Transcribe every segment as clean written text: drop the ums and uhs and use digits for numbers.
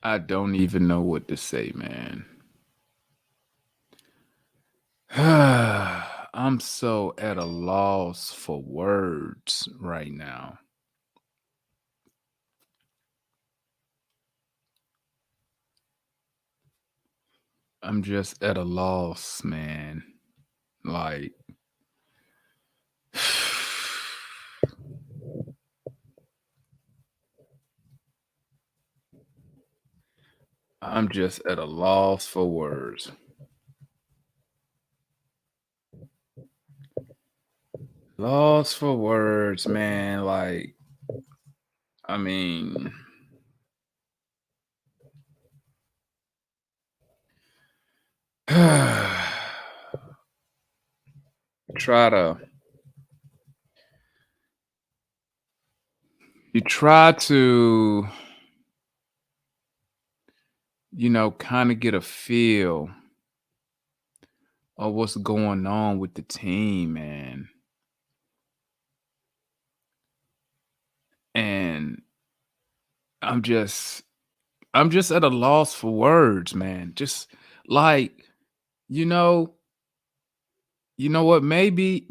I don't even know what to say, man. I'm so at a loss for words right now. I'm just at a loss, man. Like, I'm just at a loss for words. Lost for words, man. Like, I mean, try to you try to kind of get a feel of what's going on with the team, man. And I'm just I'm just at a loss for words, man. Just like, you know, you know what? Maybe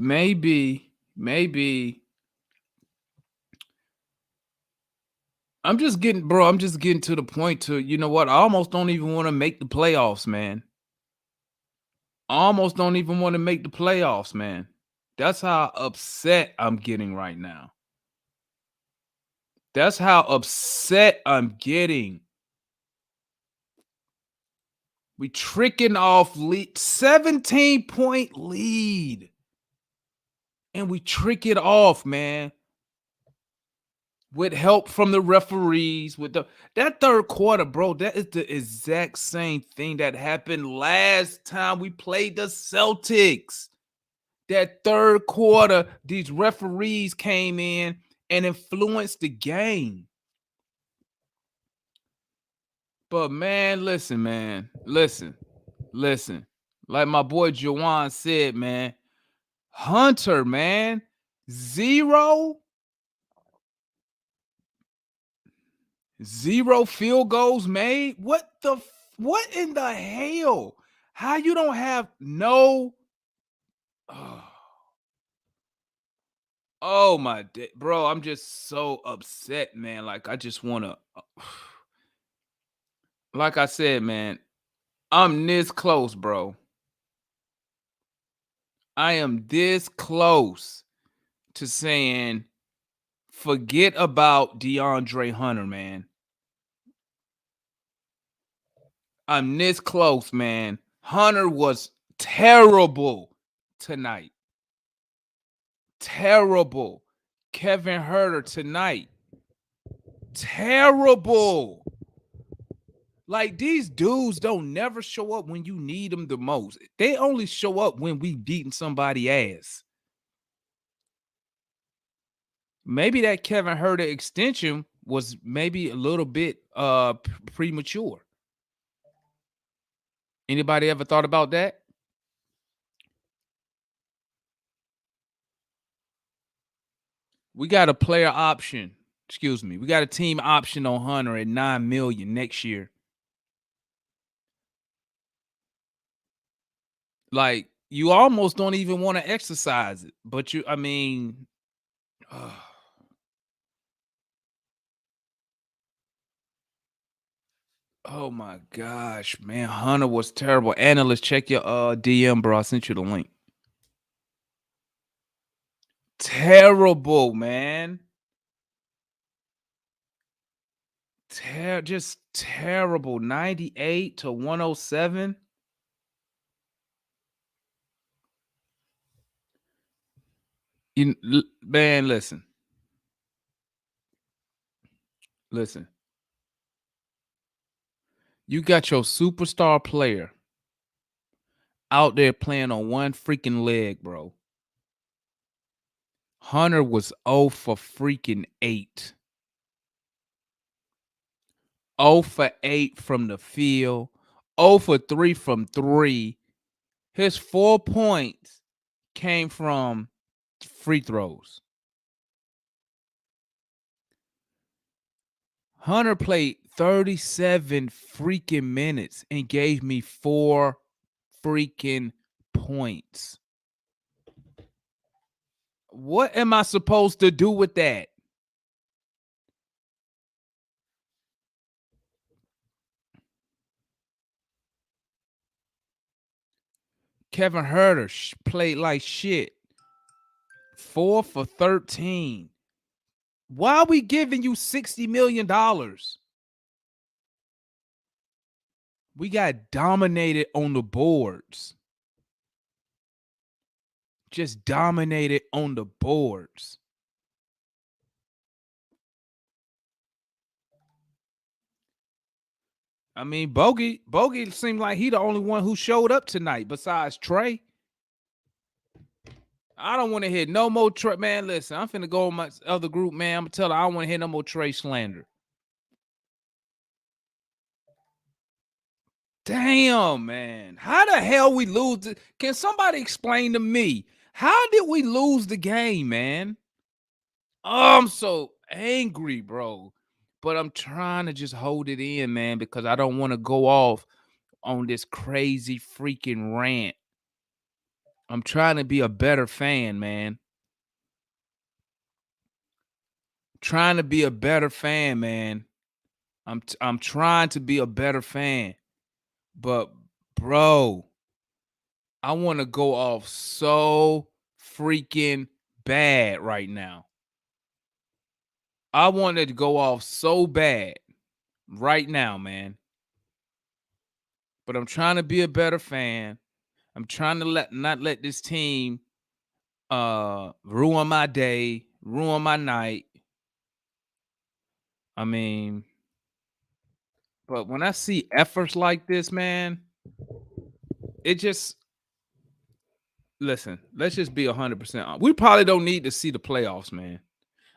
I'm just getting to the point to, you know what? I almost don't even want to make the playoffs, man. I almost don't even want to make the playoffs, man. That's how upset I'm getting right now. That's how upset I'm getting. We tricking off 17-point lead. And we trick it off, man. With help from the referees, with that third quarter, bro, that is the exact same thing that happened last time we played the Celtics. That third quarter, these referees came in and influenced the game. But man, listen, man. Listen. Like my boy Jawan said, man. Hunter, man. Zero field goals made. What in the hell? How you don't have no oh, oh my bro, I'm just so upset, man. Like I just want to like I said, man, I'm this close, bro. I am this close to saying forget about DeAndre Hunter, man. I'm this close, man. Hunter was terrible tonight. Terrible. Kevin Herter tonight. Terrible. Like these dudes don't never show up when you need them the most. They only show up when we beating somebody ass. Maybe that Kevin Herter extension was maybe a little bit premature. Anybody ever thought about that? We got a player option. Excuse me. We got a team option on Hunter at 9 million next year. Like you almost don't even want to exercise it, but I mean, oh my gosh, man, Hunter was terrible. Analyst, check your DM, bro. I sent you the link. Terrible, man. Just terrible. 98 to 107. Man, listen. You got your superstar player out there playing on one freaking leg, bro. Hunter was 0 for freaking 8. 0 for 8 from the field. 0 for 3 from 3. His 4 points came from free throws. Hunter played 37 freaking minutes and gave me 4 freaking points. What am I supposed to do with that? Kevin Herter played like shit. 4 for 13. Why are we giving you $60 million? We got dominated on the boards. Just dominated on the boards. I mean, Bogey seemed like he the only one who showed up tonight besides Trey. I don't want to hear no more Trey. Man, listen, I'm finna go on my other group, man. I'm gonna tell her I don't want to hear no more Trey slander. Damn, man. How the hell we lose? Can somebody explain to me? How did we lose the game, man? Oh, I'm so angry, bro. But I'm trying to just hold it in, man, because I don't want to go off on this crazy freaking rant. I'm trying to be a better fan, man. Trying to be a better fan, man. I'm trying to be a better fan. But bro, I want to go off so freaking bad right now. I wanted to go off so bad right now, man. But I'm trying to be a better fan. I'm trying to not let this team ruin my day, ruin my night. I mean, but when I see efforts like this, man, it just listen, let's just be 100%. We probably don't need to see the playoffs, man.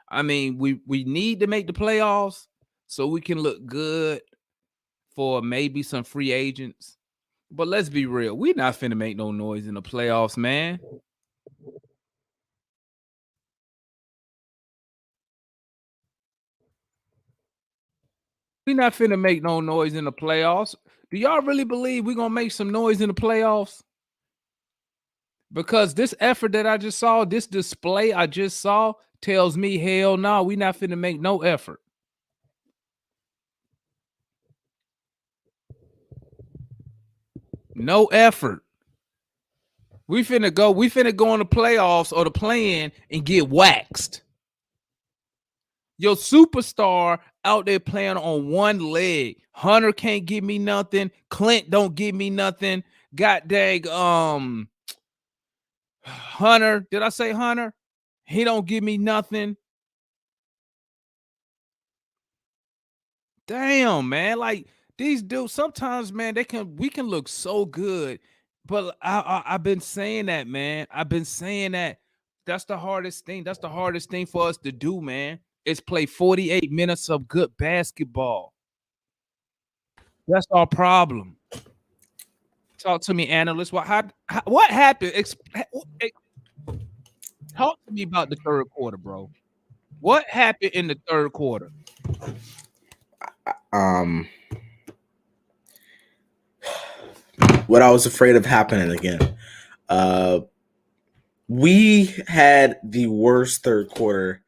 I mean, we need to make the playoffs so we can look good for maybe some free agents. But let's be real, we're not finna make no noise in the playoffs, man. We're not finna make no noise in the playoffs. Do y'all really believe we're gonna make some noise in the playoffs? Because this effort that I just saw, this display I just saw, tells me hell no, we not finna make no effort. No effort. We finna go in the playoffs or the play-in and get waxed. Your superstar out there playing on one leg. Hunter can't give me nothing. Clint don't give me nothing. God dang, Hunter. Did I say Hunter? He don't give me nothing. Damn, man. Like these dudes, sometimes, man, we can look so good. But I've been saying that, man. I've been saying that. That's the hardest thing. That's the hardest thing for us to do, man. Is play 48 minutes of good basketball. That's our problem. Talk to me, analyst. What happened? Talk to me about the third quarter, bro. What happened in the third quarter? What I was afraid of happening again. We had the worst third quarter,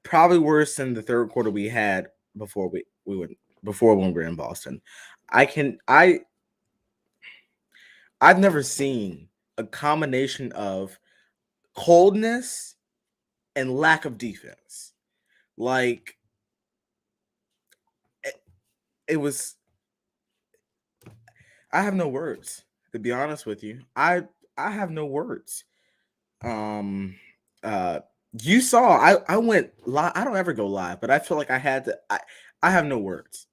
probably worse than the third quarter we had before we went before when we were in Boston. I've never seen a combination of coldness and lack of defense. Like it was I have no words, to be honest with you. I have no words. Um uh you saw I went live. I don't ever go live, but I feel like I had to I have no words.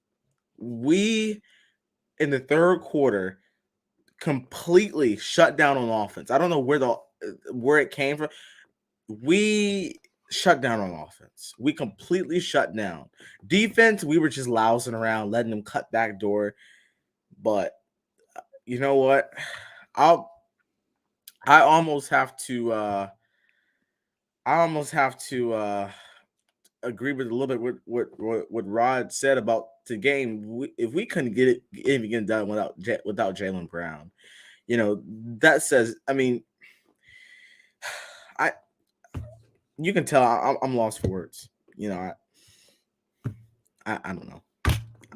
We in the third quarter completely shut down on offense. I don't know where it came from. We shut down on offense. We completely shut down. Defense, we were just lousing around, letting them cut back door. But you know what? I'll I almost have to agree with a little bit what Rod said about the game. If we couldn't even get it done without Jaylen Brown, that says. I mean, I you can tell I'm lost for words. I don't know.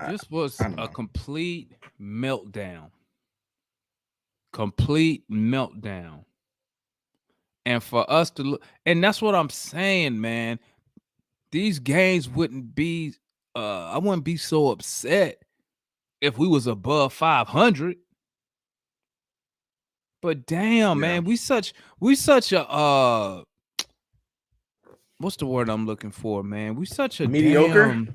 This I was don't a know. complete meltdown. Complete meltdown. And for us to look, and that's what I'm saying, man. These games wouldn't be I wouldn't be so upset if we was above 500. But damn, Yeah, man, we such a what's the word I'm looking for, man? We such a mediocre. damn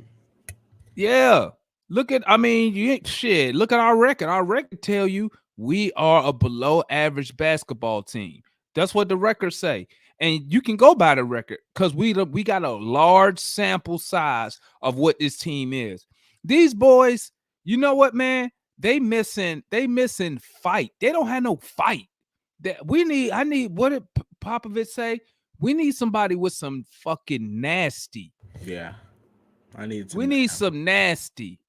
yeah. Look at I mean, you ain't shit. Look at our record. Our record tell you we are a below average basketball team. That's what the records say. And you can go by the record because we got a large sample size of what this team is. These boys, you know what, man? They missing fight. They don't have no fight. That we need. I need what did Popovich say? We need somebody with some fucking nasty. Yeah, I need We some. need some nasty.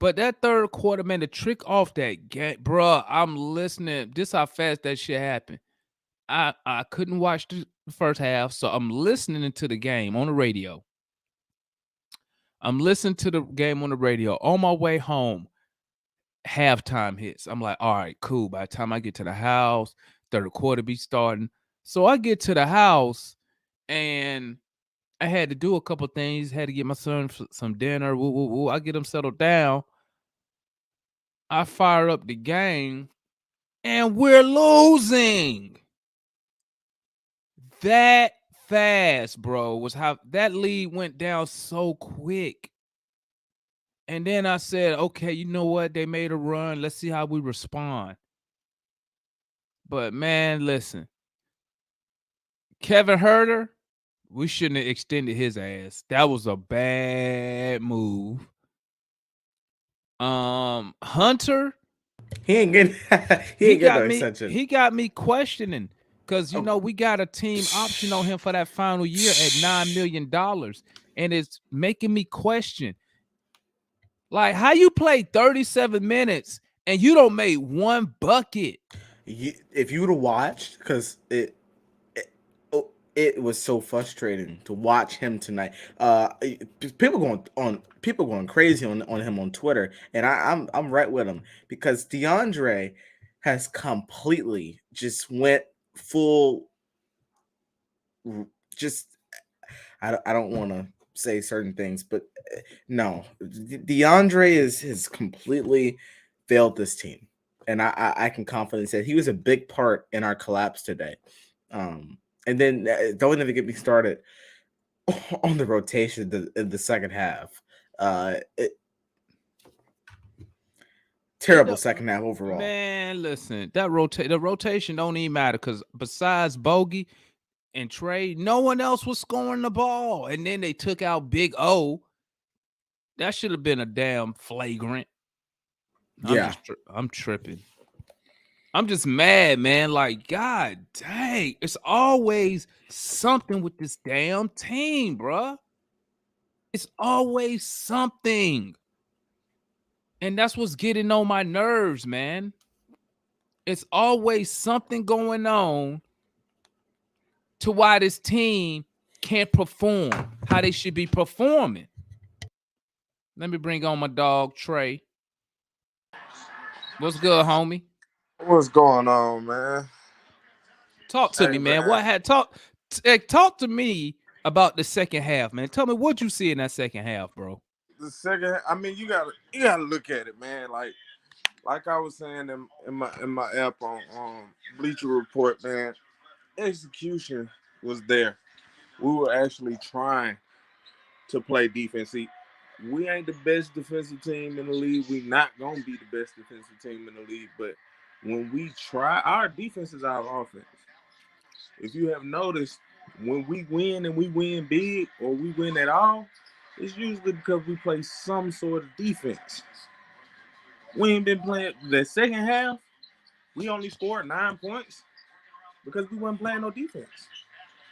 But that third quarter, man, the trick off that game, bruh, I'm listening. This how fast that shit happened. I couldn't watch the first half, so I'm listening to the game on the radio. I'm listening to the game on the radio. On my way home, halftime hits. I'm like, all right, cool. By the time I get to the house, third quarter be starting. So I get to the house and I had to do a couple things. Had to get my son some dinner. Woo, woo, woo. I get him settled down. I fire up the game and we're losing. That fast, bro, was how that lead went down so quick. And then I said, okay, you know what? They made a run. Let's see how we respond. But man, listen, Kevin Herter, we shouldn't have extended his ass. That was a bad move. Hunter, He ain't getting. He he ain't getting got no me, extension. he got me questioning because Oh, we got a team option on him for that final year at $9 million, and it's making me question like how you play 37 minutes and you don't make one bucket. if you would have watched, because it was so frustrating to watch him tonight. People going crazy on him on Twitter, and I'm right with him because DeAndre has completely just went full. Just I don't want to say certain things, but no, DeAndre has completely failed this team, and I can confidently say he was a big part in our collapse today. And then don't even get me started on the rotation in the second half. It Terrible second half overall. man, listen, the rotation don't even matter because besides Bogey and Trey, no one else was scoring the ball. And then they took out Big O. That should have been a damn flagrant. Yeah, I'm tripping. I'm just mad, man. Like, God dang, it's always something with this damn team, bruh. It's always something. And that's what's getting on my nerves, man. It's always something going on to why this team can't perform how they should be performing. Let me bring on my dog, Trey. What's good, homie? What's going on, man? Talk to me, Hey, man. man. Talk to me about the second half, man. Tell me what you see in that second half, bro. I mean, you gotta look at it, man. Like I was saying in my app on Bleacher Report, man. Execution was there. We were actually trying to play defense. See, we ain't the best defensive team in the league. We not gonna be the best defensive team in the league. But when we try, our defense is our offense. If you have noticed, when we win and we win big or we win at all, it's usually because we play some sort of defense. We ain't been playing the second half. We only scored 9 points because we weren't playing no defense.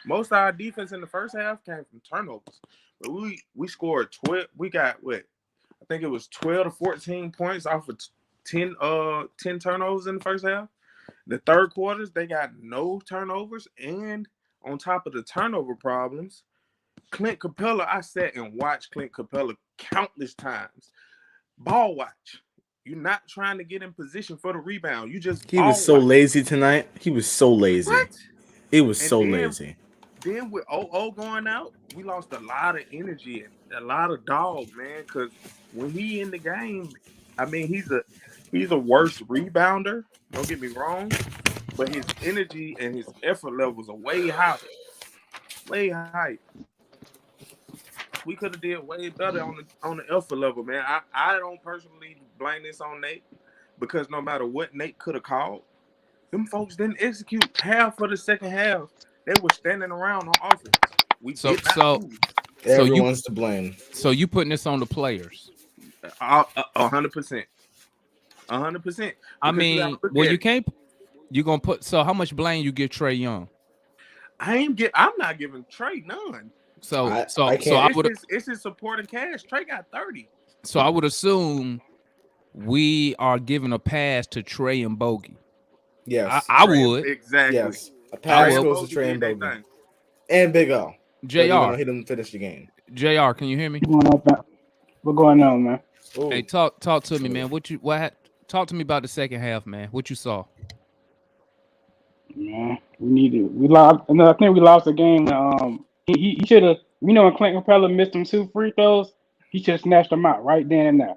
Most of our defense in the first half came from turnovers. But we scored 12. We got what? I think it was 12 to 14 points off of 10 turnovers in the first half. The third quarters, they got no turnovers, and on top of the turnover problems, Clint Capella, I sat and watched Clint Capella countless times. Ball watch. You're not trying to get in position for the rebound. You just He was ball so watch. lazy tonight. He was so lazy. What? It was And so then lazy. then with OO going out, we lost a lot of energy and a lot of dog, man. Because when he in the game, I mean, he's a worse rebounder. Don't get me wrong, but his energy and his effort levels are way high, way high. We could have did way better on the effort level, man. I don't personally blame this on Nate because no matter what Nate could have called, them folks didn't execute half of the second half. They were standing around on offense. We So did not so move. so you Everyone's to blame. so you putting this on the players. 100%, 100%. I Because you got to mean, look well, at you it. can't. You gonna put so how much blame you give Trey Young? I'm not giving Trey none. So I so so can't. I would It's his supporting cast. Trey got 30. so I would assume we are giving a pass to Trey and Bogey. Yes. I Trey, would. exactly. Yes. A I Trey pass and would. goes to Bogey Trey and did their Bogey thing. and Big O, but Jr. he didn't finish the game. Jr. Can you hear me? What's going on, man? What's going on, man? Hey, Ooh. talk to me, Ooh. man. Talk to me about the second half, man. What you saw? Man, we needed. We lost. I think we lost the game. He should have. You know, when Clint Capella missed them two free throws, he should have snatched them out right then and there.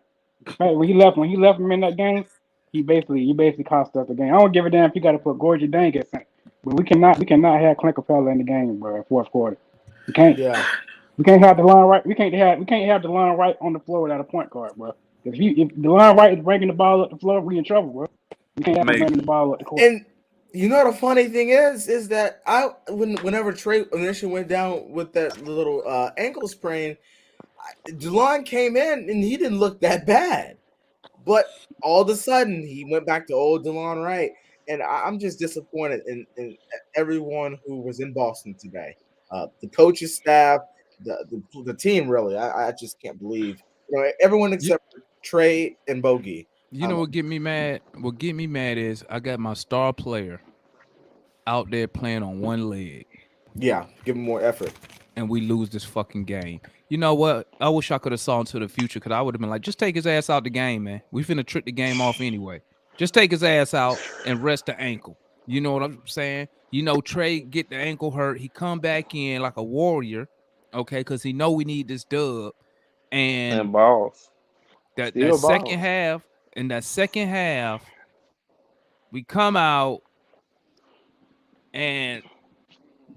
Right, when he left him in that game, he basically cost us the game. I don't give a damn if he got to put Gorgie Dang at center, but we cannot have Clint Capella in the game, bro. Fourth quarter, we can't. Yeah. We can't have the line right. We can't have the line right on the floor without a point guard, bro. If the line right is breaking the ball up the floor, we in trouble, bro. We can't have him bringing Major. the ball up the court. And you know the funny thing is that whenever Trey initially went down with that little ankle sprain, Delon came in and he didn't look that bad. But all of a sudden he went back to old Delon Wright. And I'm just disappointed in everyone who was in Boston today. The coach's staff, the team really. I just can't believe everyone You, except for Trey and Bogey. you know what get me mad? What get me mad is I got my star player out there playing on one leg, Yeah, give him more effort. and we lose this fucking game. You know what? I wish I could have saw into the future because I would have been like, just take his ass out the game, man. We finna trick the game off anyway. Just take his ass out and rest the ankle. You know what I'm saying? You know, Trey get the ankle hurt. He come back in like a warrior, okay, because he know we need this dub. And And balls. that Still second balls. half, we come out and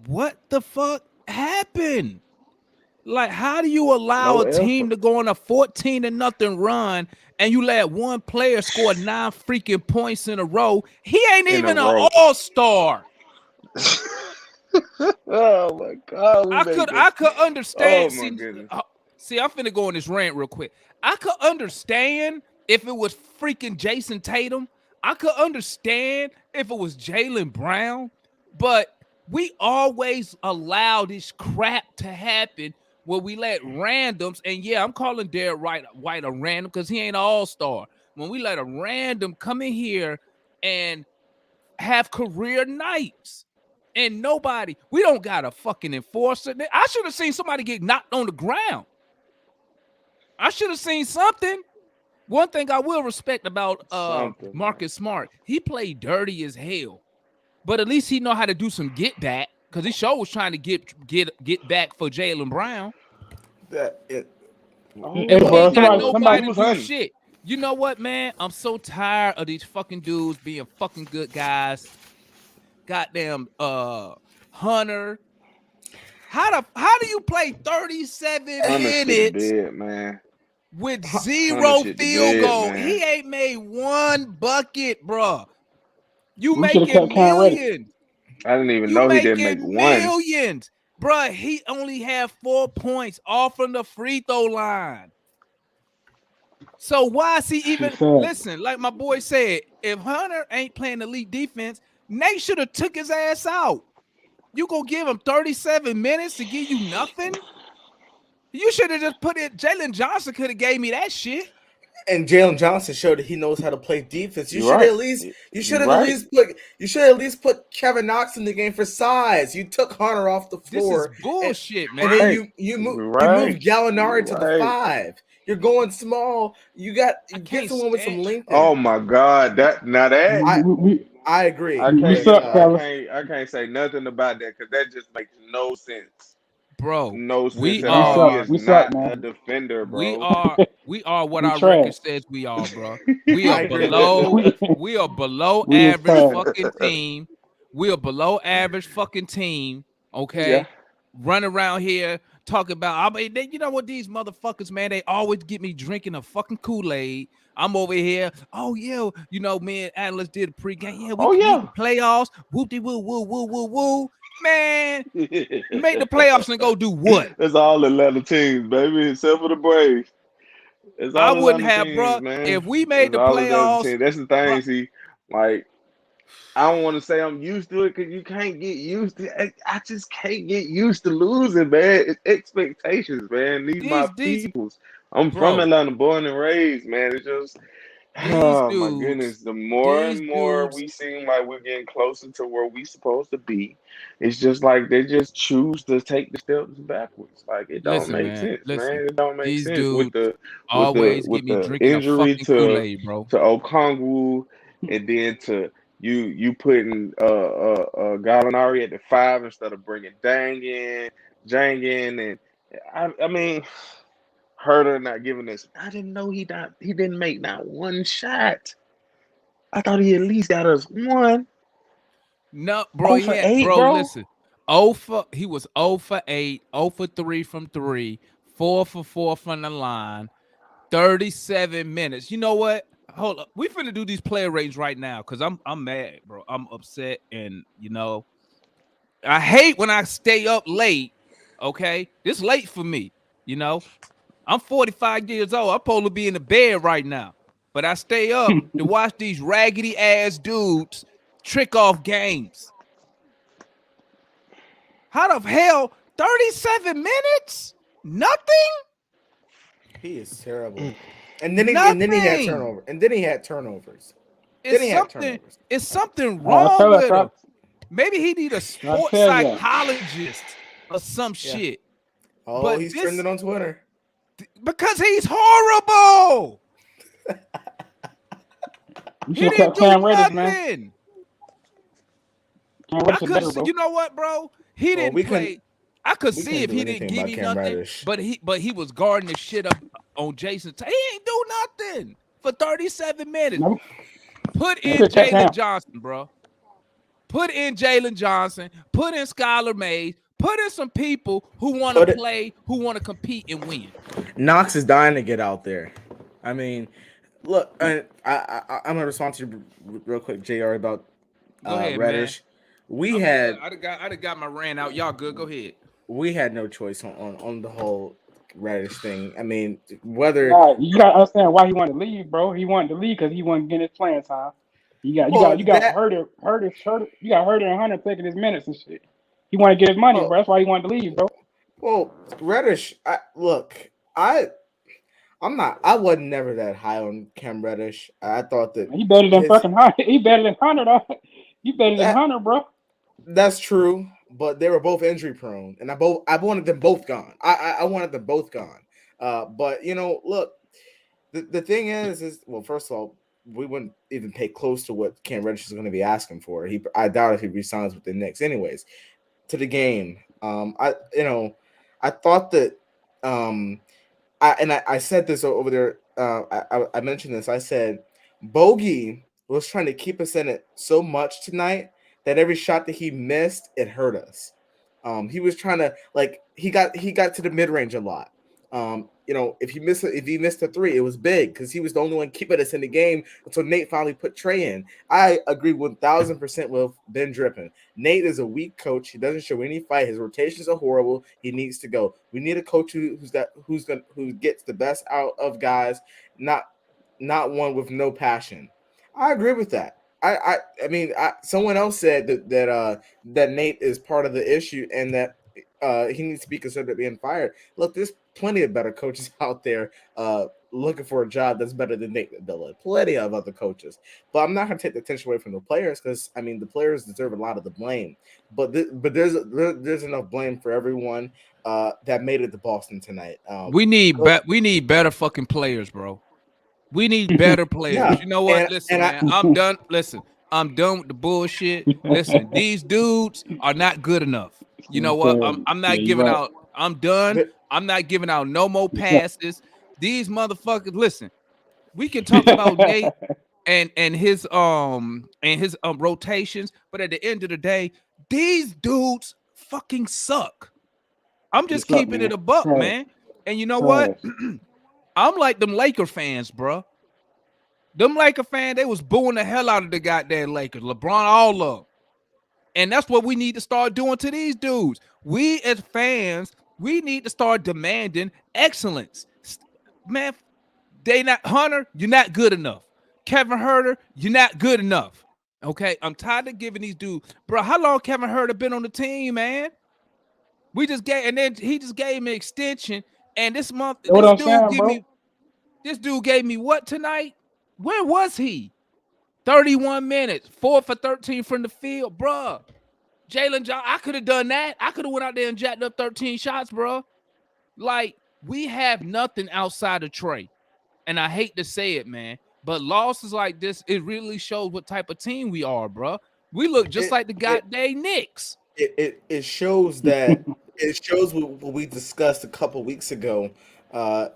what the fuck happened? Like, how do you allow No a team effort. to go on a 14-0 run and you let one player score 9 freaking points in a row? He ain't In a even an row. all-star. Oh my God, we make I this. could Oh understand. my goodness. See, I'm finna go on this rant real quick. I could understand if it was freaking Jason Tatum. I could understand if it was Jaylen Brown, but we always allow this crap to happen where we let randoms, and yeah, I'm calling Derek White a random because he ain't an all-star. When we let a random come in here and have career nights. And we don't got a fucking enforcer. I should have seen somebody get knocked on the ground. I should have seen something. One thing I will respect about Something, man. Marcus Smart, he played dirty as hell, but at least he know how to do some get back because he sure was trying to get back for Jaylen Brown. Oh Hey, And we my bro, ain't got somebody, goodness. somebody, He nobody was to do hunting. shit. You know what, man? I'm so tired of these fucking dudes being fucking good guys. Goddamn, Hunter. How do you play 37 Hunter shit the minutes bed, man. with Hunter zero shit the field bed, goal? man. He ain't made one bucket, bruh. You we should have kept making Cam Reddish. millions. I didn't even You know he didn't make making one. millions. Bruh, he only had 4 points off from the free throw line. So why is he even Shit sad. listen? Like my boy said, if Hunter ain't playing elite defense, Nate should have took his ass out. You gonna give him 37 minutes to give you nothing? You should have just put it. Jalen Johnson could have gave me that shit. And Jalen Johnson showed that he knows how to play defense. You're right. You should You're have at right. least put Kevin Knox in the game for size. You took Hunter off the This is floor, bullshit, man. and then Right. you You're move right. Gallinari to You're the right. 5. You're going small. You get can't someone with some stand. length. Oh my God. I agree. I suck, can't fellas. I can't say nothing about that because that just makes no sense. Bro, No sense we at all. He are is We suck, not a man. defender, we bro. are we are what We our record trash. says we are, bro. We I are agree with you. below we we are below we is average trash. fucking team. We are below average fucking team, Yeah. okay? Run around here talking about I mean, you know what these motherfuckers, man, they always get me drinking a fucking Kool-Aid. I'm over here. Oh yeah, you know, me and Atlas did a pregame. Yeah, we Oh can make yeah. the playoffs. Whoop de woo woo woo woo woo. Man, make the playoffs and go do what? That's all Atlanta teams, baby, except for the Braves. It's I all wouldn't Atlanta have, teams, bro. man. If we made It's the all Atlanta playoffs, teams. That's the bro. thing. See, like I don't want to say I'm used to it because you can't get used to. I just can't get used to losing, man. It's expectations, man. These my These peoples. I'm from bro, Atlanta, born and raised, man. It's just these oh my dudes, goodness. The more these and more dudes. we seem like we're getting closer to where we supposed to be, it's just like they just choose to take the steps backwards. Like it don't Listen, make man. sense, Listen, man. It don't make these sense with dudes the always get with me the drinking a injury fucking Kool-Aid, bro. to Okongwu, and then to you putting Gallinari at the 5 instead of bringing Jang in, and I mean. Herder not giving us. I didn't know he didn't make not one shot. I thought he at least got us one. No, bro, Oh he for had, 8, bro. bro. Listen, he was 0 for 8, 0 for 3 from 3, 4 for 4 from the line, 37 minutes. You know what? Hold up. We finna do these player ratings right now because I'm mad, bro. I'm upset, and you know, I hate when I stay up late. Okay, this late for me. You know, I'm 45 years old. I'm supposed to be in the bed right now, but I stay up to watch these raggedy ass dudes trick off games. How the hell 37 minutes? Nothing? He is terrible. And then he had Nothing. turnover. And then he had turnovers. Then It's he had something, turnovers. it's something I wrong tell us, with him. Maybe he need a I sports tell ya. psychologist or some Yeah. shit. Oh, But he's this trending on Twitter. because he's horrible. You He should have didn't kept do Cam Reddish, man. nothing. Cam I Reddish is could better, see, bro. you know what, bro? He Well, didn't play. I could we see couldn't if do he didn't anything give about you Cam nothing, Reddish. but he was guarding the shit up on Jason. He ain't do nothing for 37 minutes. No, Put you in should have kept Jalen Cam. Johnson, bro. Put in Jalen Johnson. Put in Skylar Mays. Put in some people who want to Put it. play, who want to compete and win. Knox is dying to get out there. I mean, look, I'm gonna respond to you real quick, Jr. About Go ahead, man. Reddish. We I'm good. had I'd have got my rant out. Y'all good? Go ahead. no choice on the whole Reddish thing. I mean, whether Nah, you gotta understand why he wanted to leave, bro. He wanted to leave because he wasn't getting his playing time. well You got that Herder, you got Herder and Hunter taking his minutes and shit. He wanted to get his money, well bro. That's why he wanted to leave, bro. well Reddish. I wasn't never that high on Cam Reddish. I thought that He better than his fucking Hunter. He better than Hunter, though. He better than that Hunter, bro. that's true, but they were both injury prone, and I wanted them both gone. I wanted them both gone. But look, the thing is well, first of all, we wouldn't even pay close to what Cam Reddish is going to be asking for. I doubt if he resigns with the Knicks, anyways. To the game, I thought that I said this over there. I mentioned this. I said Bogey was trying to keep us in it so much tonight that every shot that he missed, it hurt us. He was trying to he got to the mid range a lot. If he missed a three, it was big because he was the only one keeping us in the game until Nate finally put Trey in. I agree 1,000% with Ben Drippin. Nate is a weak coach. He doesn't show any fight. His rotations are horrible. He needs to go. We need a coach who gets the best out of guys, not one with no passion. I agree with that. I mean, someone else said that Nate is part of the issue and that he needs to be considered being fired. Look, there's plenty of better coaches out there looking for a job that's better than Nate McMillan. Plenty of other coaches, but I'm not going to take the attention away from the players because I mean the players deserve a lot of the blame. But there's enough blame for everyone that made it to Boston tonight. We need better fucking players, bro. We need better players. Yeah, You know what? Listen, and I man, I'm done. Listen, I'm done with the bullshit. Listen, these dudes are not good enough. You know what? I'm Yeah, not you're giving right. out. I'm done. but I'm not giving out no more It's not- passes. These motherfuckers. Listen, we can talk about Nate and his rotations, but at the end of the day, these dudes fucking suck. I'm They just suck, keeping it man. a buck, Trash, man. And you know what? trash. I'm like them Laker fans, bro. Them Laker fans, they was booing the hell out of the goddamn Lakers. LeBron, all of them. And that's what we need to start doing to these dudes. We as fans, we need to start demanding excellence. Man, they not Hunter, you're not good enough. Kevin Herter, you're not good enough. Okay, I'm tired of giving these dudes, bro. How long Kevin Herter been on the team, man? We just gave, and then he just gave me extension. And this month, That's what I'm saying, bro. this dude gave me what tonight? Where was he? 31 minutes, 4 for 13 from the field, bruh. Jalen John, I could have done that. I could have went out there and jacked up 13 shots, bruh. Like, we have nothing outside of Trey. And I hate to say it, man, but losses like this, it really shows what type of team we are, bruh. We look just it like the it goddamn Knicks. it shows that it shows what we discussed a couple weeks ago. Uh,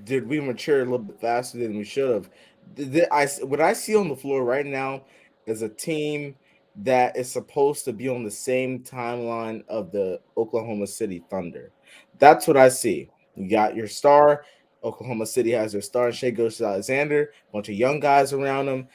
did we mature a little bit faster than we should have? What I see on the floor right now is a team that is supposed to be on the same timeline of the Oklahoma City Thunder. That's what I see. You got your star. Oklahoma City has their star, Shea Gilgeous-Alexander, a bunch of young guys around them.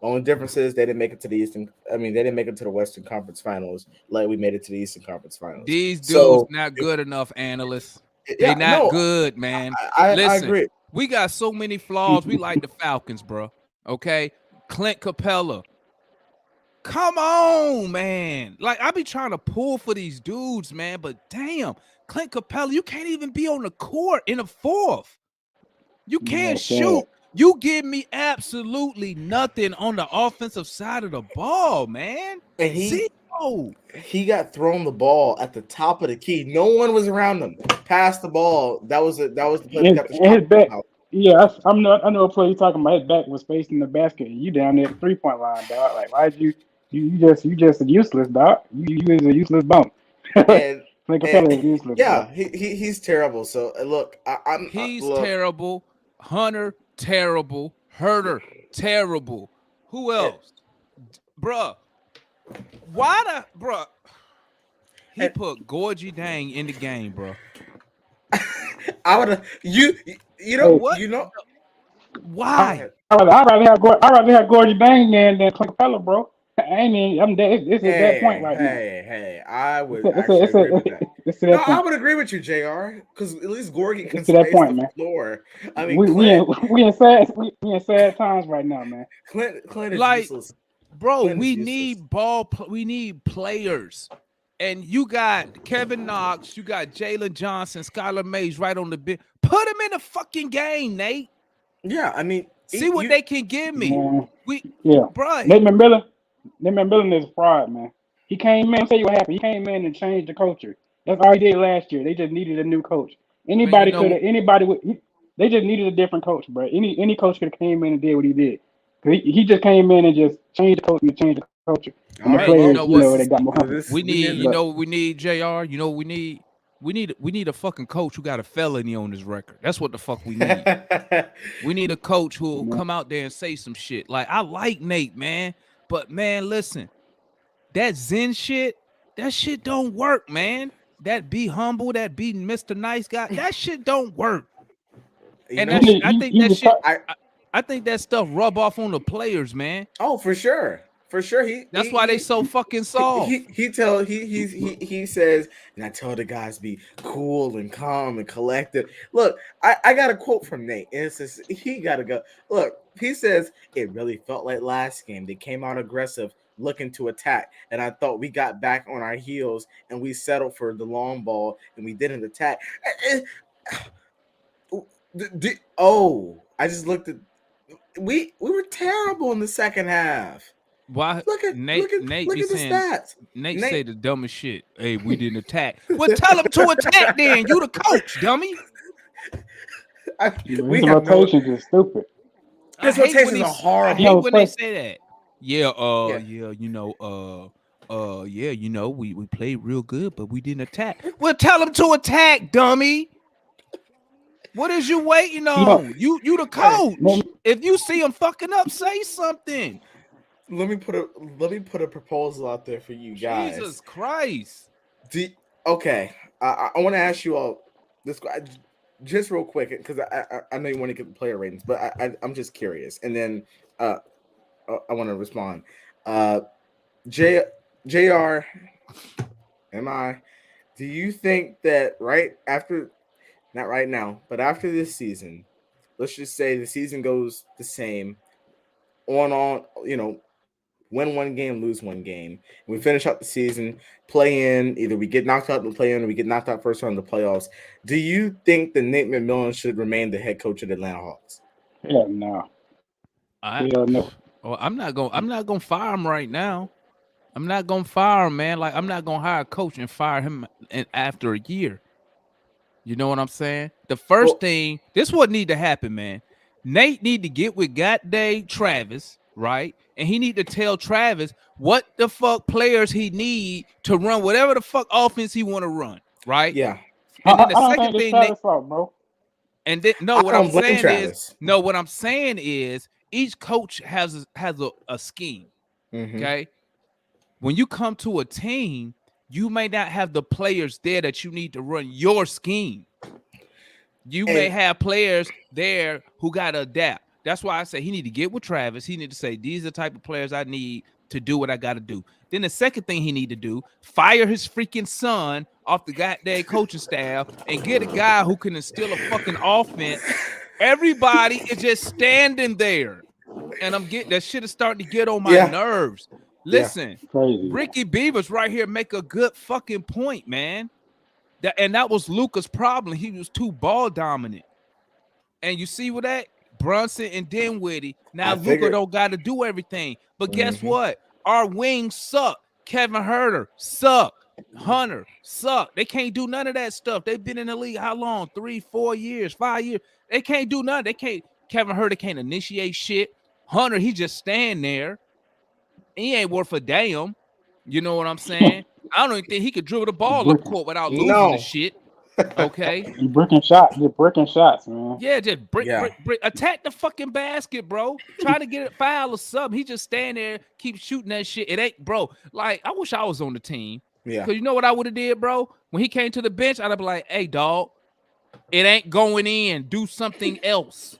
Only difference is they didn't make it to the Eastern. I mean, they didn't make it to the Western Conference Finals like we made it to the Eastern Conference Finals. These dudes So, not good enough, analysts. They yeah, not no, good, man. I Listen, agree. we got so many flaws. We like the Falcons, bro. Okay, Clint Capella. Come on, man. Like, I be trying to pull for these dudes, man, but damn, Clint Capella, you can't even be on the court in the fourth. You Yeah, can't that's sad. shoot. You give me absolutely nothing on the offensive side of the ball, man. And Zero. he got thrown the ball at the top of the key. No one was around him. Passed the ball. That was the play that got the And shot. his back, yeah, I know a play you talking about. His back was facing the basket, and you down there at the 3 point line, dog. Like, why'd you just a useless dog. You is a useless bum. And Clint and Capella is useless, bro. yeah, he's terrible. So look, I'm He's look. terrible. Hunter, terrible. Herter, terrible. Who And, else? Bruh. Why the bruh? He and put Gorgie Dang in the game, bro. I would have Hey, What? you know Why? I'd rather have Gorgie Bang than Clint Capella, bro. I ain't even, I'm there. It's at that point right now. hey, I It's would a, it's a, actually it's agree a, with that. it's to No, that I point. would agree with you, JR, because at least Gorgie can It's to that space point, the man. floor. I mean, We Clint in sad times right now, man. Clint is Like, useless. bro, Clint is we useless. need we need players. And you got Kevin Knox, you got Jalen Johnson, Skylar Mays right on the bench. Put him in the fucking game, Nate. Yeah, I mean, See what they can give me. Man, We, yeah. bro. Nate McMillan is a fraud, man. He came in. I'll tell you what happened. He came in and changed the culture. That's all he did last year. They just needed a new coach. Man, you Anybody could know, have. Anybody would. They just needed a different coach, bro. Any coach could have came in and did what he did. He just came in and just changed the coach and changed the culture. And all the right, man, you well, players, know you what? know, they got more confidence. We we need, in you the But know, we need JR. You know, we need a fucking coach who got a felony on his record. That's what the fuck we need. We need a coach who will man, come out there and say some shit. Like, I like Nate, man, but man, listen, that Zen shit, that shit don't work, man. That be humble, that be Mr. Nice Guy, that shit don't work. you And know, I think you that just shit, I I think that stuff rub off on the players, man. oh for sure, For sure. That's why they so fucking soft. He says, and I tell the guys be cool and calm and collected. Look, I got a quote from Nate, and it says he gotta go. Look, he says it really felt like last game. They came out aggressive, looking to attack, and I thought we got back on our heels and we settled for the long ball and we didn't attack. Oh, I just looked at. We were terrible in the second half. Why Nate Look be at the saying stats. Nate Nate, say the dumbest shit. Hey, we didn't attack. Well, tell him to attack then. You the coach, dummy. we His have no. rotations is stupid. His I hate when rotations are I horrible. hate No, when they first, say that. Yeah, Yeah. yeah, we played real good, but we didn't attack. Well, tell him to attack, dummy. What is you waiting he don't. on? You the Hey, coach. If you see him fucking up, say something. let me put a proposal out there for you guys. Jesus Christ. Okay, I want to ask you all this just real quick because I know you want to get the player ratings, but I'm just curious, and then I want to respond. Jr. Am I? Do you think that right after, not right now, but after this season, let's just say the season goes the same, win one game, lose one game. We finish up the season, play in, either we get knocked out in the play in or we get knocked out first round of the playoffs. Do you think that Nate McMillan should remain the head coach of the Atlanta Hawks? Hell no. Hell no. I'm not gonna fire him right now. I'm not gonna fire him, man. Like I'm not gonna hire a coach and fire him after a year. You know what I'm saying? The first thing, this what need to happen, man. Nate need to get with goddamn Travis, right? And he need to tell Travis what the fuck players he need to run whatever the fuck offense he want to run, right? Yeah. And then the I don't second think it's thing, Travis' fault, bro. and then I don't blame Travis. what I'm saying is each coach has a scheme. Mhm. Okay. When you come to a team, you may not have the players there that you need to run your scheme. You may have players there who got to adapt. That's why I say he need to get with Travis. He need to say, these are the type of players I need to do what I got to do. Then the second thing he need to do, fire his freaking son off the goddamn coaching staff and get a guy who can instill a fucking offense. Everybody is just standing there. And I'm getting that shit is starting to get on my nerves. Listen, Crazy. Ricky Beavers right here make a good fucking point, man. That was Luka's problem. He was too ball dominant. And you see what that? Brunson and Dinwiddie. Now Luka don't got to do everything. But guess what? Our wings suck. Kevin Herter suck. Hunter suck. They can't do none of that stuff. They've been in the league how long? 3, 4 years, 5 years. They can't do nothing. They can't. Kevin Herter can't initiate shit. Hunter, he just stand there. He ain't worth a damn. You know what I'm saying? I don't even think he could dribble the ball up court without losing the shit. Okay. You breaking shots, man. Yeah, just brick, attack the fucking basket, bro. Try to get a foul or something. He just stand there, keep shooting that shit. It ain't, bro. Like, I wish I was on the team. Yeah. Because you know what I would have did, bro? When he came to the bench, I'd have been like, hey, dog, it ain't going in. Do something else.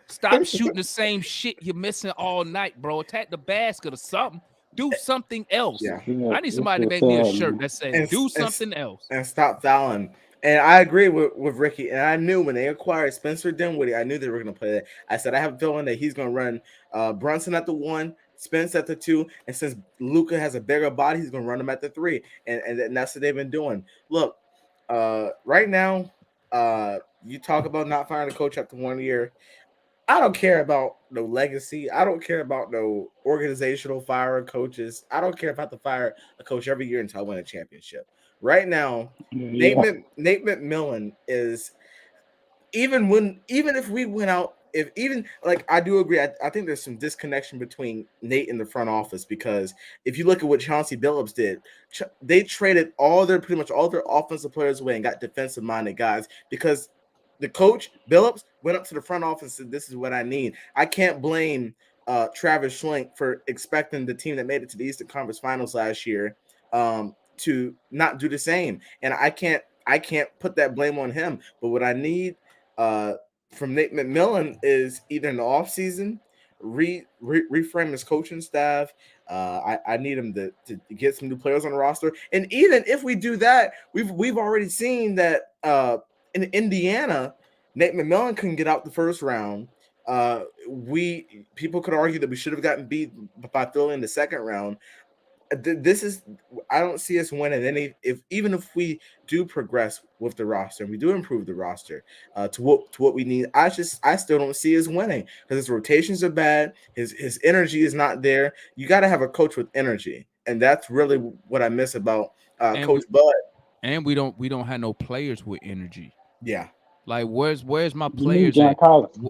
Stop shooting the same shit you're missing all night, bro. Attack the basket or something. Do something else. Yeah. I need somebody to make me a shirt that says do something else. And stop fouling. And I agree with Ricky. And I knew when they acquired Spencer Dinwiddie, I knew they were going to play that. I said, I have a feeling that he's going to run Brunson at the 1, Spence at the 2. And since Luka has a bigger body, he's going to run him at the 3. And that's what they've been doing. Look, right now, you talk about not firing a coach after 1 year. I don't care about no legacy. I don't care about no organizational firing coaches. I don't care if I have to fire a coach every year until I win a championship. Right now, Nate McMillan is even if we went out, I do agree. I think there's some disconnection between Nate and the front office because if you look at what Chauncey Billups did, they traded pretty much all their offensive players away and got defensive minded guys because the coach Billups went up to the front office and said, "This is what I need." I can't blame Travis Schlenk for expecting the team that made it to the Eastern Conference Finals last year to not do the same. And I can't put that blame on him. But what I need from Nate McMillan is either in the offseason, reframe his coaching staff. I need him to get some new players on the roster. And even if we do that, we've already seen that in Indiana, Nate McMillan couldn't get out the first round. People could argue that we should have gotten beat by Philly in the second round. This is, I don't see us winning any. Even if we do progress with the roster and we do improve the roster to what we need, I still don't see us winning because his rotations are bad. His energy is not there. You got to have a coach with energy, and that's really what I miss about Coach Bud. And we don't have no players with energy. Yeah. Like where's my players at?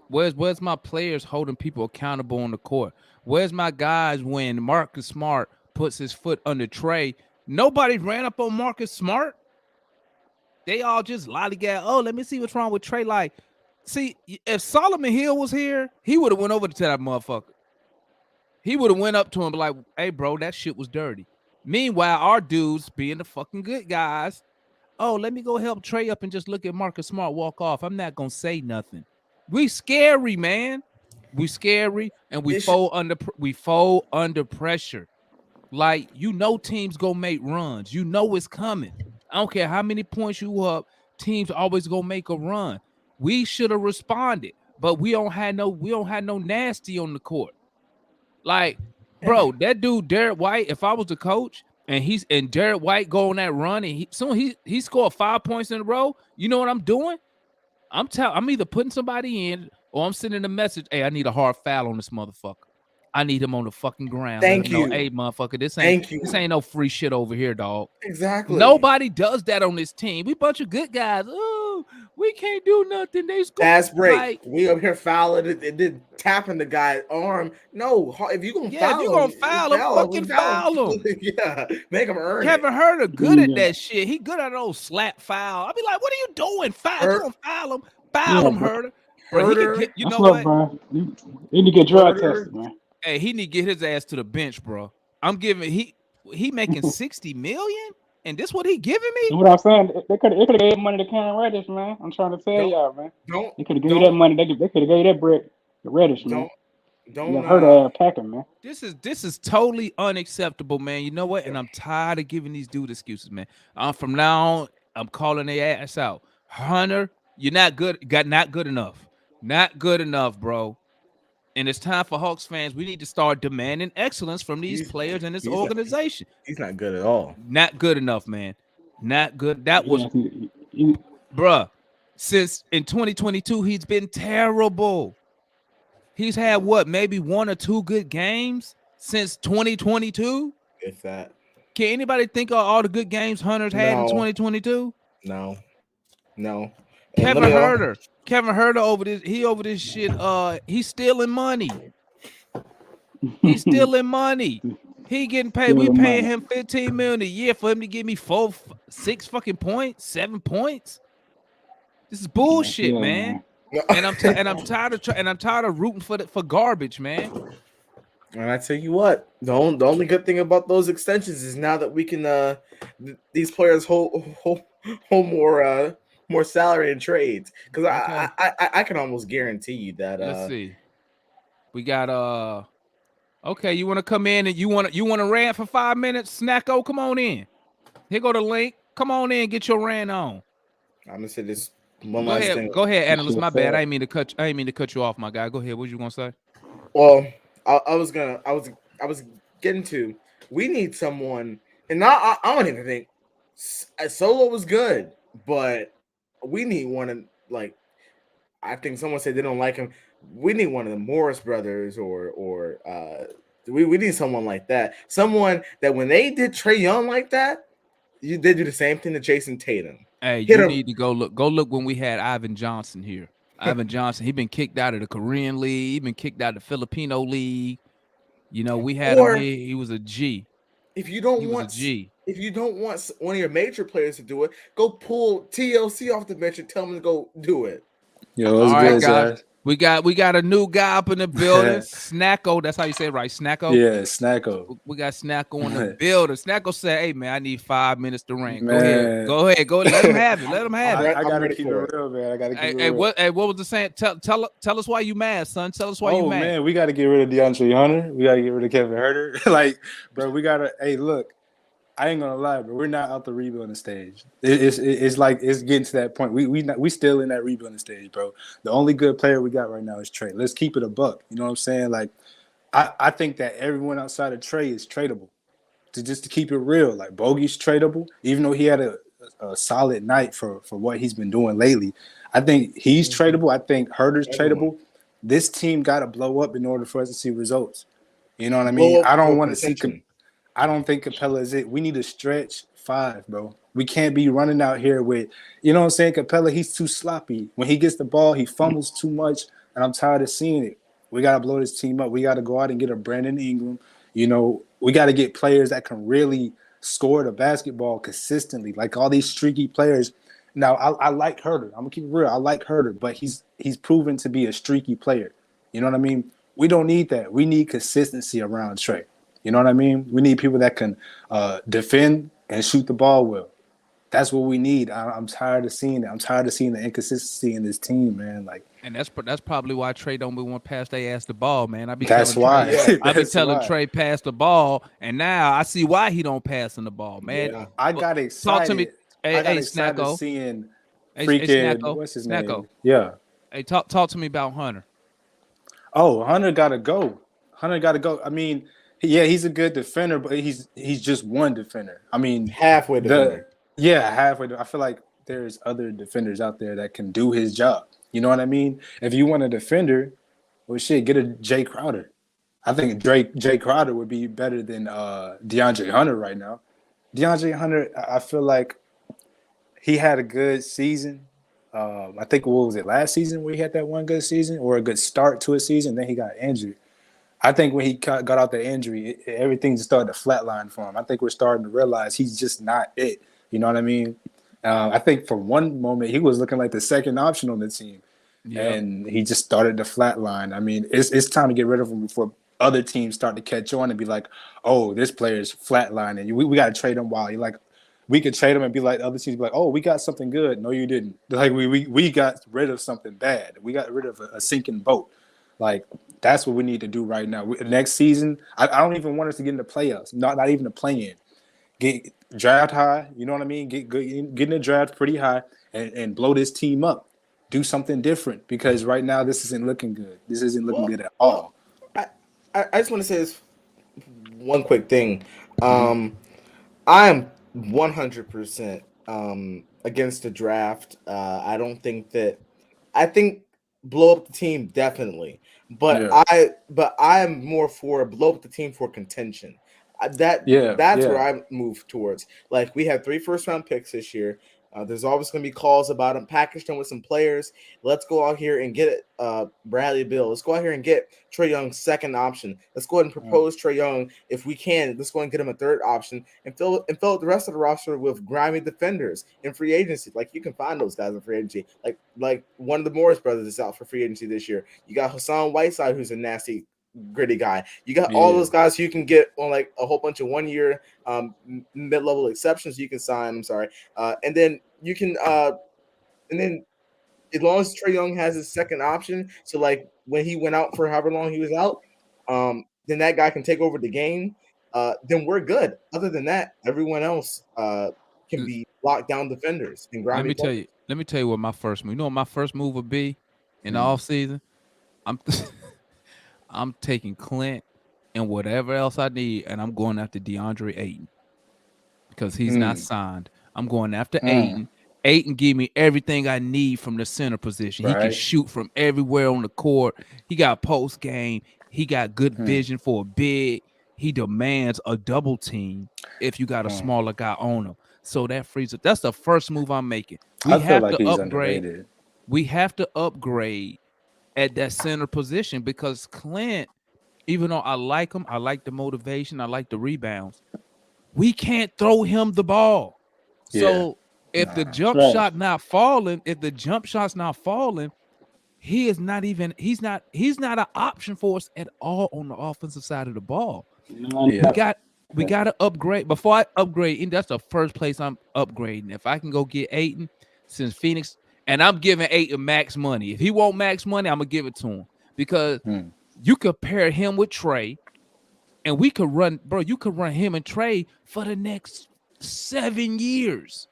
Where's my players holding people accountable on the court? Where's my guys when Marcus Smart puts his foot under Trey? Nobody ran up on Marcus Smart. They all just lollygag. Oh, let me see what's wrong with Trey. Like, see, if Solomon Hill was here, he would have went over to that motherfucker. He would have went up to him like, hey, bro, that shit was dirty. Meanwhile, our dudes being the fucking good guys. Oh, let me go help Trey up and just look at Marcus Smart walk off. I'm not gonna say nothing. We scary, man. We scary, and we fold under pressure. Like, teams gonna make runs. It's coming. I don't care how many points you up. Teams always gonna make a run. We should have responded, but we don't have no nasty on the court. Like, bro, that dude Derek White. If I was the coach. And Derek White go on that run, and he scored 5 points in a row. You know what I'm doing? I'm either putting somebody in or I'm sending a message. Hey, I need a hard foul on this motherfucker. I need him on the fucking ground. Thank you. Hey, motherfucker, this ain't no free shit over here, dog. Exactly. Nobody does that on this team. We bunch of good guys. Oh, we can't do nothing. They score. Fast break. Like, we up here fouling it and then tapping the guy's arm. No, if you're gonna foul him, fucking foul him. Yeah, make him earn Kevin Huerter good at that shit. He good at those slap foul. I'll be like, what are you doing? You gonna foul him? Foul him, Huerter. Bro, you know what? Bro. You need to get drug tested, man. Hey, he need to get his ass to the bench, bro. I'm giving he making $60 million, and this what he giving me? That's what I'm saying. They could have gave money to Cam Reddish, man. I'm trying to tell y'all, man. They could have gave that money. They could have gave that bread to Reddish, man. Don't hurt packing, man. This is totally unacceptable, man. You know what? And I'm tired of giving these dudes excuses, man. From now on, I'm calling their ass out. Hunter, you're not good. Not good enough. Not good enough, bro. And it's time for Hawks fans. We need to start demanding excellence from these players and this organization. He's not good at all. Not good enough, man. Not good. That was, bruh. Since in 2022, he's been terrible. He's had maybe 1 or 2 good games since 2022. If that. Can anybody think of all the good games Hunter's had in 2022? No. Kevin Huerter over this shit. He's stealing money. He's stealing money. He getting paid. We paying him $15 million a year for him to give me 6 fucking points, 7 points. This is bullshit, man. And I'm tired of rooting for garbage, man. And I tell you what, the only good thing about those extensions is now that we can these players hold more salary in trades, because I can almost guarantee you that. Let's see. We got okay. You want to come in and you want to rant for 5 minutes? Snacko, come on in. Here go the link. Come on in, get your rant on. I'm gonna say this one last thing. Go ahead, analyst. My bad. I didn't mean to cut you off, my guy. Go ahead. What you gonna say? Well, I was getting to. We need someone, and I don't even think Solo was good, but we need one. Like, I think someone said they don't like him. We need one of the Morris brothers, or we need someone like that. Someone that when they did Trae Young like that, they do the same thing to Jason Tatum. Hey, you need to go look when we had Ivan Johnson here. Ivan Johnson, he been kicked out of the Korean League. He been kicked out of the Filipino League. You know, we had him here. He was a G. If you don't want one of your major players to do it, go pull TLC off the bench and tell him to go do it. Yo, what's good, guys? We got a new guy up in the building. Snacko. That's how you say it, right? Snacko. Yeah, Snacko. We got Snacko in the building. Snacko said, "Hey man, I need 5 minutes to rant. Go ahead. Man, Go ahead. Go. Let him have it. Let him have it. I I'm gotta ready keep it for it. real, man. I gotta keep Hey, it real. what was the saying? Tell us why you mad, son. Tell us why you Oh mad. man, we gotta get rid of DeAndre Hunter. We gotta get rid of Kevin Herter. Like, bro, we gotta. Hey, look, I ain't gonna lie, bro. We're not out the rebuilding stage. It's like it's getting to that point. We still in that rebuilding stage, bro. The only good player we got right now is Trey. Let's keep it a buck. You know what I'm saying? Like, I think that everyone outside of Trey is tradable. Just to keep it real, like Bogey's tradable, even though he had a solid night for what he's been doing lately. I think he's tradable. I think Herter's tradable. This team got to blow up in order for us to see results. You know what I mean? Blow up I don't for want to see. contention. I don't think Capella is it. We need to stretch 5, bro. We can't be running out here with, you know what I'm saying? Capella, he's too sloppy. When he gets the ball, he fumbles too much, and I'm tired of seeing it. We got to blow this team up. We got to go out and get a Brandon Ingram. You know, we got to get players that can really score the basketball consistently, like all these streaky players. Now, I like Herter. I'm gonna keep it real. I like Herter, but he's proven to be a streaky player. You know what I mean? We don't need that. We need consistency around Trey. You know what I mean? We need people that can defend and shoot the ball well. That's what we need. I'm tired of seeing it. I'm tired of seeing the inconsistency in this team, man. Like, And that's probably why Trey don't be want to pass they ass the ball, man. I be that's telling why. Trey, I be That's telling why. Trey pass the ball, and now I see why he don't pass in the ball, man. Yeah. I got excited. Talk to me. Hey, I got hey, excited Snacko. seeing Hey, freaking Snacko. what's his Snacko. name? Yeah. Hey, talk to me about Hunter. Oh, Hunter got to go. Hunter got to go. I mean, he's a good defender, but he's just one defender. I mean, Halfway defender. halfway. I feel like there's other defenders out there that can do his job. You know what I mean? If you want a defender, well, shit, get a Jay Crowder. I think Jay Crowder would be better than DeAndre Hunter right now. DeAndre Hunter, I feel like he had a good season. I think, what was it, last season where he had that one good season or a good start to a season, then he got injured. I think when he got out the injury, everything just started to flatline for him. I think we're starting to realize he's just not it. You know what I mean? I think for one moment he was looking like the second option on the team, and he just started to flatline. I mean, it's time to get rid of him before other teams start to catch on and be like, "Oh, this player's flatlining. We got to trade him." While you like, we could trade him and be like, other teams be like, "Oh, we got something good." No, you didn't. Like we got rid of something bad. We got rid of a sinking boat. Like, that's what we need to do right now. Next season, I don't even want us to get in the playoffs. Not even a play-in. Get draft high. You know what I mean? Get in the draft pretty high and blow this team up. Do something different, because right now this isn't looking good. This isn't looking good at all. I just want to say this one quick thing. I am 100% against the draft. I don't think that. I think blow up the team definitely, but Yeah. I am more for blow up the team for contention. That's where I move towards. Like, we have 3 first-round picks this year. There's always going to be calls about them. Package them with some players. Let's go out here and get Bradley Beal. Let's go out here and get Trae Young's second option. Let's go ahead and propose Trae Young if we can. Let's go and get him a third option and fill out the rest of the roster with grimy defenders in free agency. Like, you can find those guys in free agency. Like one of the Morris brothers is out for free agency this year. You got Hassan Whiteside, who's a nasty, gritty guy. You got all those guys who you can get on like a whole bunch of 1 year mid-level exceptions you can sign. I'm sorry. And then you can and then as long as Trae Young has his second option, so like when he went out for however long he was out, then that guy can take over the game. Then we're good. Other than that, everyone else can be locked down defenders and grimy. Let me tell you what my first move. You know what my first move would be in the offseason? I'm taking Clint and whatever else I need, and I'm going after DeAndre Ayton because he's not signed. I'm going after Ayton. Ayton give me everything I need from the center position. He can shoot from everywhere on the court. He got post game. He got good vision for a big. He demands a double team if you got a smaller guy on him. So that frees up. That's the first move I'm making. I feel like he's underrated. We have to upgrade at that center position because Clint, even though I like him, I like the motivation, I like the rebounds, we can't throw him the ball. So if the jump shot not falling, he is not even he's not an option for us at all on the offensive side of the ball. No, We Yeah. got we got to upgrade. Before I upgrade, and that's the first place I'm upgrading. If I can go get Aiton, since Phoenix, and I'm giving Aiton max money. If he won't max money, I'm gonna give it to him because Hmm. you could pair him with Trey, and we could run, bro. You could run him and Trey for the next 7 years,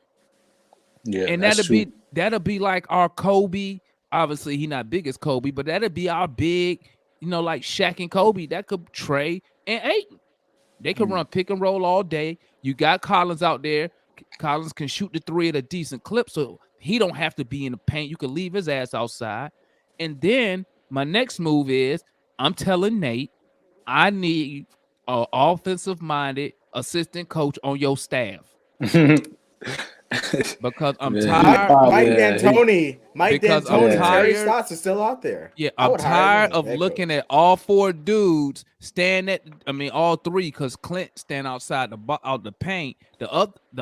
Yeah, and that's true. that'll be like our Kobe. Obviously, he not big as Kobe, but that'll be our big, like Shaq and Kobe. That could Trey and Aiton. They can Hmm. run pick and roll all day. You got Collins out there. Collins can shoot the three at a decent clip, so he don't have to be in the paint. You can leave his ass outside. And then my next move is I'm telling Nate, I need an offensive-minded assistant coach on your staff because I'm Yeah, Mike, tired. Mike yeah, D'Antoni, Mike Because I'm D'Antoni, yeah. Terry tired. Stotts is still out there. Yeah, I I'm would hire them tired as of head looking coach. at all four dudes stand at. I mean, all three, because Clint stand outside out the paint. The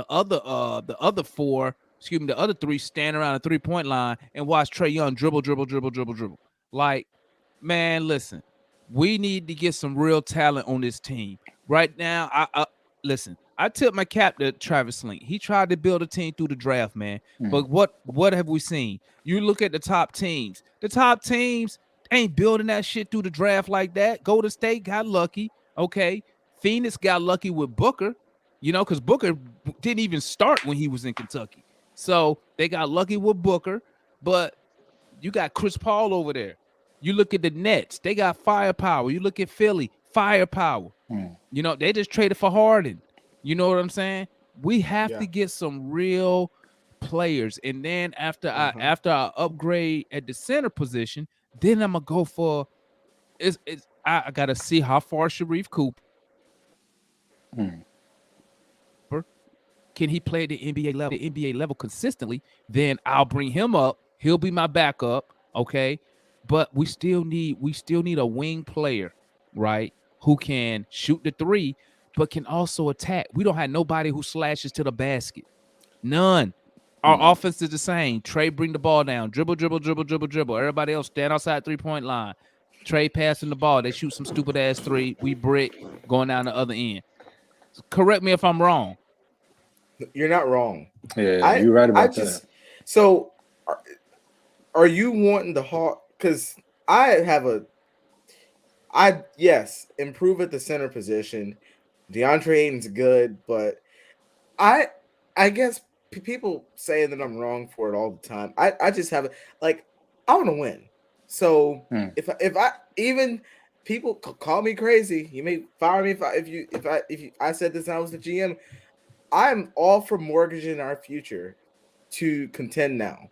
other four, excuse me, the other three stand around the 3-point line and watch Trey Young dribble, dribble, dribble, dribble, dribble. Like, man, listen, we need to get some real talent on this team right now. I listen. I tipped my cap to Travis Link. He tried to build a team through the draft, man. Hmm. But what have we seen? You look at the top teams. The top teams ain't building that shit through the draft like that. Golden State got lucky. Okay. Phoenix got lucky with Booker, because Booker didn't even start when he was in Kentucky. So they got lucky with Booker, but you got Chris Paul over there. You look at the Nets, they got firepower. You look at Philly, firepower. Hmm. They just traded for Harden. You know what I'm saying? We have to Yeah. get some real players. And then after I Mhm. after I upgrade at the center position, then I'm gonna go for I gotta see how far Sharif Cooper Hmm. can he play at the NBA level consistently. Then I'll bring him up. He'll be my backup. Okay. But we still need a wing player, right? Who can shoot the three, but can also attack. We don't have nobody who slashes to the basket. None. Our Hmm. offense is the same. Trey bring the ball down, dribble, dribble, dribble, dribble, dribble. Everybody else stand outside 3-point line. Trey passing the ball. They shoot some stupid ass three. We brick going down the other end. Correct me if I'm wrong. You're not wrong. Yeah, I you're right I about that. just so are you wanting the Hawk? Because I have a yes, improve at the center position. DeAndre Ayton's good, but I I guess people say that I'm wrong for it all the time. I just have like I want to win. So Hmm. if I even people call me crazy, you may fire me if I said this and I was the GM. I'm all for mortgaging our future to contend now.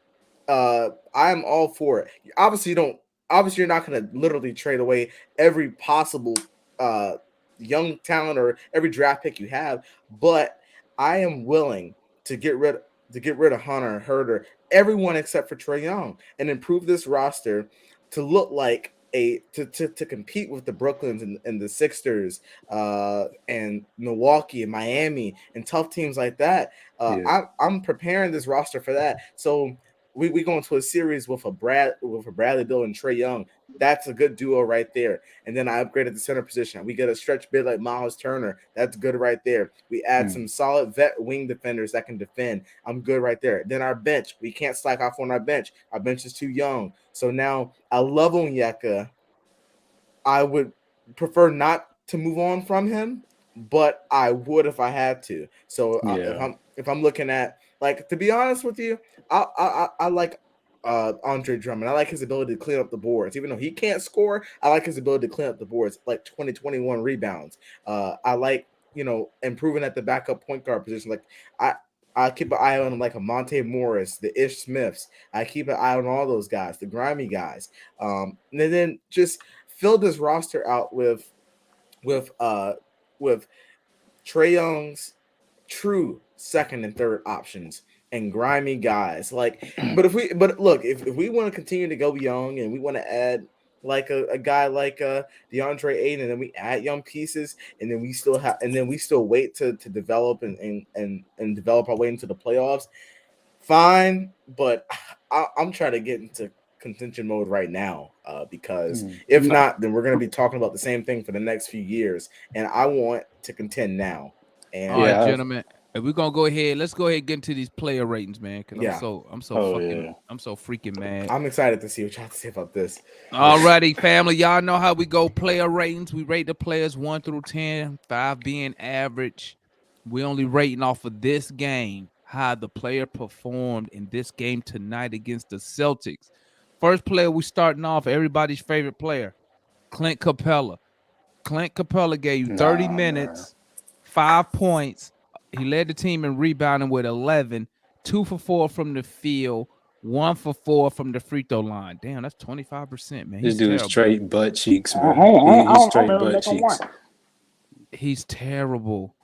I'm all for it. Obviously, you don't. Obviously, you're not going to literally trade away every possible uh, young talent or every draft pick you have, but I am willing to get rid of Hunter, Herder, everyone except for Trey Young, and improve this roster to look like to compete with the Brooklyns and the Sixers and Milwaukee and Miami and tough teams like that. Yeah. I'm preparing this roster for that. So we go into a series with a Bradley Beal and Trey Young. That's a good duo right there. And then I upgraded the center position. We get a stretch bid like Miles Turner. That's good right there. We add Hmm. some solid vet wing defenders that can defend. I'm good right there. Then our bench. We can't slack off on our bench. Our bench is too young. So now I love Onyeka. I would prefer not to move on from him, but I would if I had to. So Yeah. if I'm looking at, like, to be honest with you, I like Andre Drummond. I like his ability to clean up the boards, even though he can't score. I like his ability to clean up the boards, like 2021 rebounds. I like improving at the backup point guard position. Like I. I keep an eye on like a Monte Morris, the Ish Smiths. I keep an eye on all those guys, the grimy guys. And then just fill this roster out with uh with Trey Young's true second and third options and grimy guys. Like, but look, if we want to continue to go young and we want to add like a guy like DeAndre Ayton, and then we add young pieces, and then we still wait to develop and develop our way into the playoffs. Fine, but I'm trying to get into contention mode right now. Because if not, then we're going to be talking about the same thing for the next few years. And I want to contend now. And All right, gentlemen. And we're gonna go ahead. Let's go ahead and get into these player ratings, man. Because Yeah. I'm so freaking mad. I'm excited to see what y'all have to say about this. Alrighty, family. Y'all know how we go. Player ratings. We rate the players 1 through 10, 5 being average. We only rating off of this game, how the player performed in this game tonight against the Celtics. First player we starting off, everybody's favorite player, Clint Capella. Clint Capella gave you 30 minutes, 5 points. He led the team in rebounding with 11, 2 for 4 from the field, 1 for 4 from the free throw line. Damn, that's 25%, man. This He's dude's terrible. straight butt cheeks, bro. He's straight butt cheeks. He's terrible.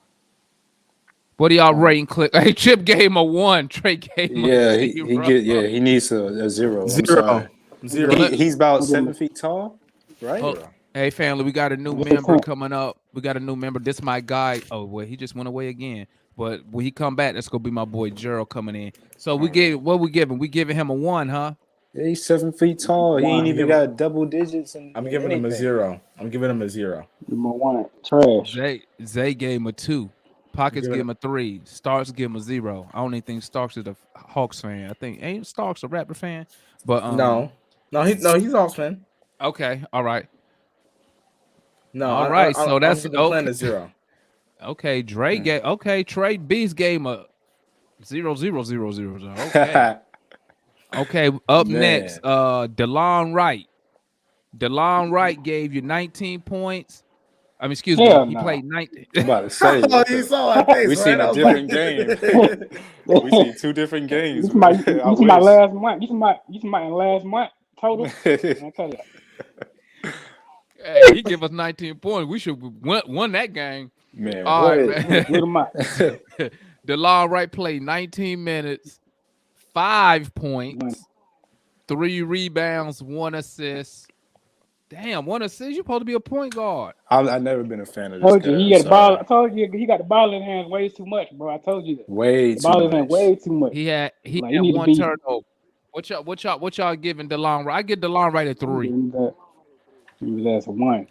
What are y'all rating? Click. Hey, Chip gave him a 1. Trey gave him a 0. He needs a 0. Zero. He's about 7 feet tall, right? Hey, family, we got a new member coming up. We got a new member. This my guy. Oh, well, he just went away again. But when he come back, that's gonna be my boy Gerald coming in. So we giving him a 1, huh? Yeah, he's 7 feet tall. He ain't even got double digits. I'm giving him a 0. I'm giving him a 0. Give him a 1. Trash. Zay gave him a 2. Pockets give him a 3. Starks give him a 0. I don't even think Starks is a Hawks fan. I think ain't Starks a Raptor fan. But he's Hawks fan. Okay, all right. No, all right. So that's okay. A 0. Okay, Dre gave. Okay, Trey Beast gave him a 0, 0, 0, 0, 0. Okay. Okay. Up next, DeLon Wright. DeLon Wright gave you 19 points. I mean, excuse me. He played 19. I'm about to say. You saw that face, we seen a different game. We seen 2 different games. You my last month. You my last month total. I tell you. Hey, he give us 19 points. We should won that game. Man, all right, man. DeLon Wright played 19 minutes, 5 points, 3 rebounds, 1 assist. Damn, 1 assist. You're supposed to be a point guard. I've never been a fan of this guy. He got the ball. I told you he got the ball in his hands way too much, bro. I told you that. Way too much. He had 1 turnover. What y'all giving DeLon Wright? I give DeLon Wright a 3. That's a 1.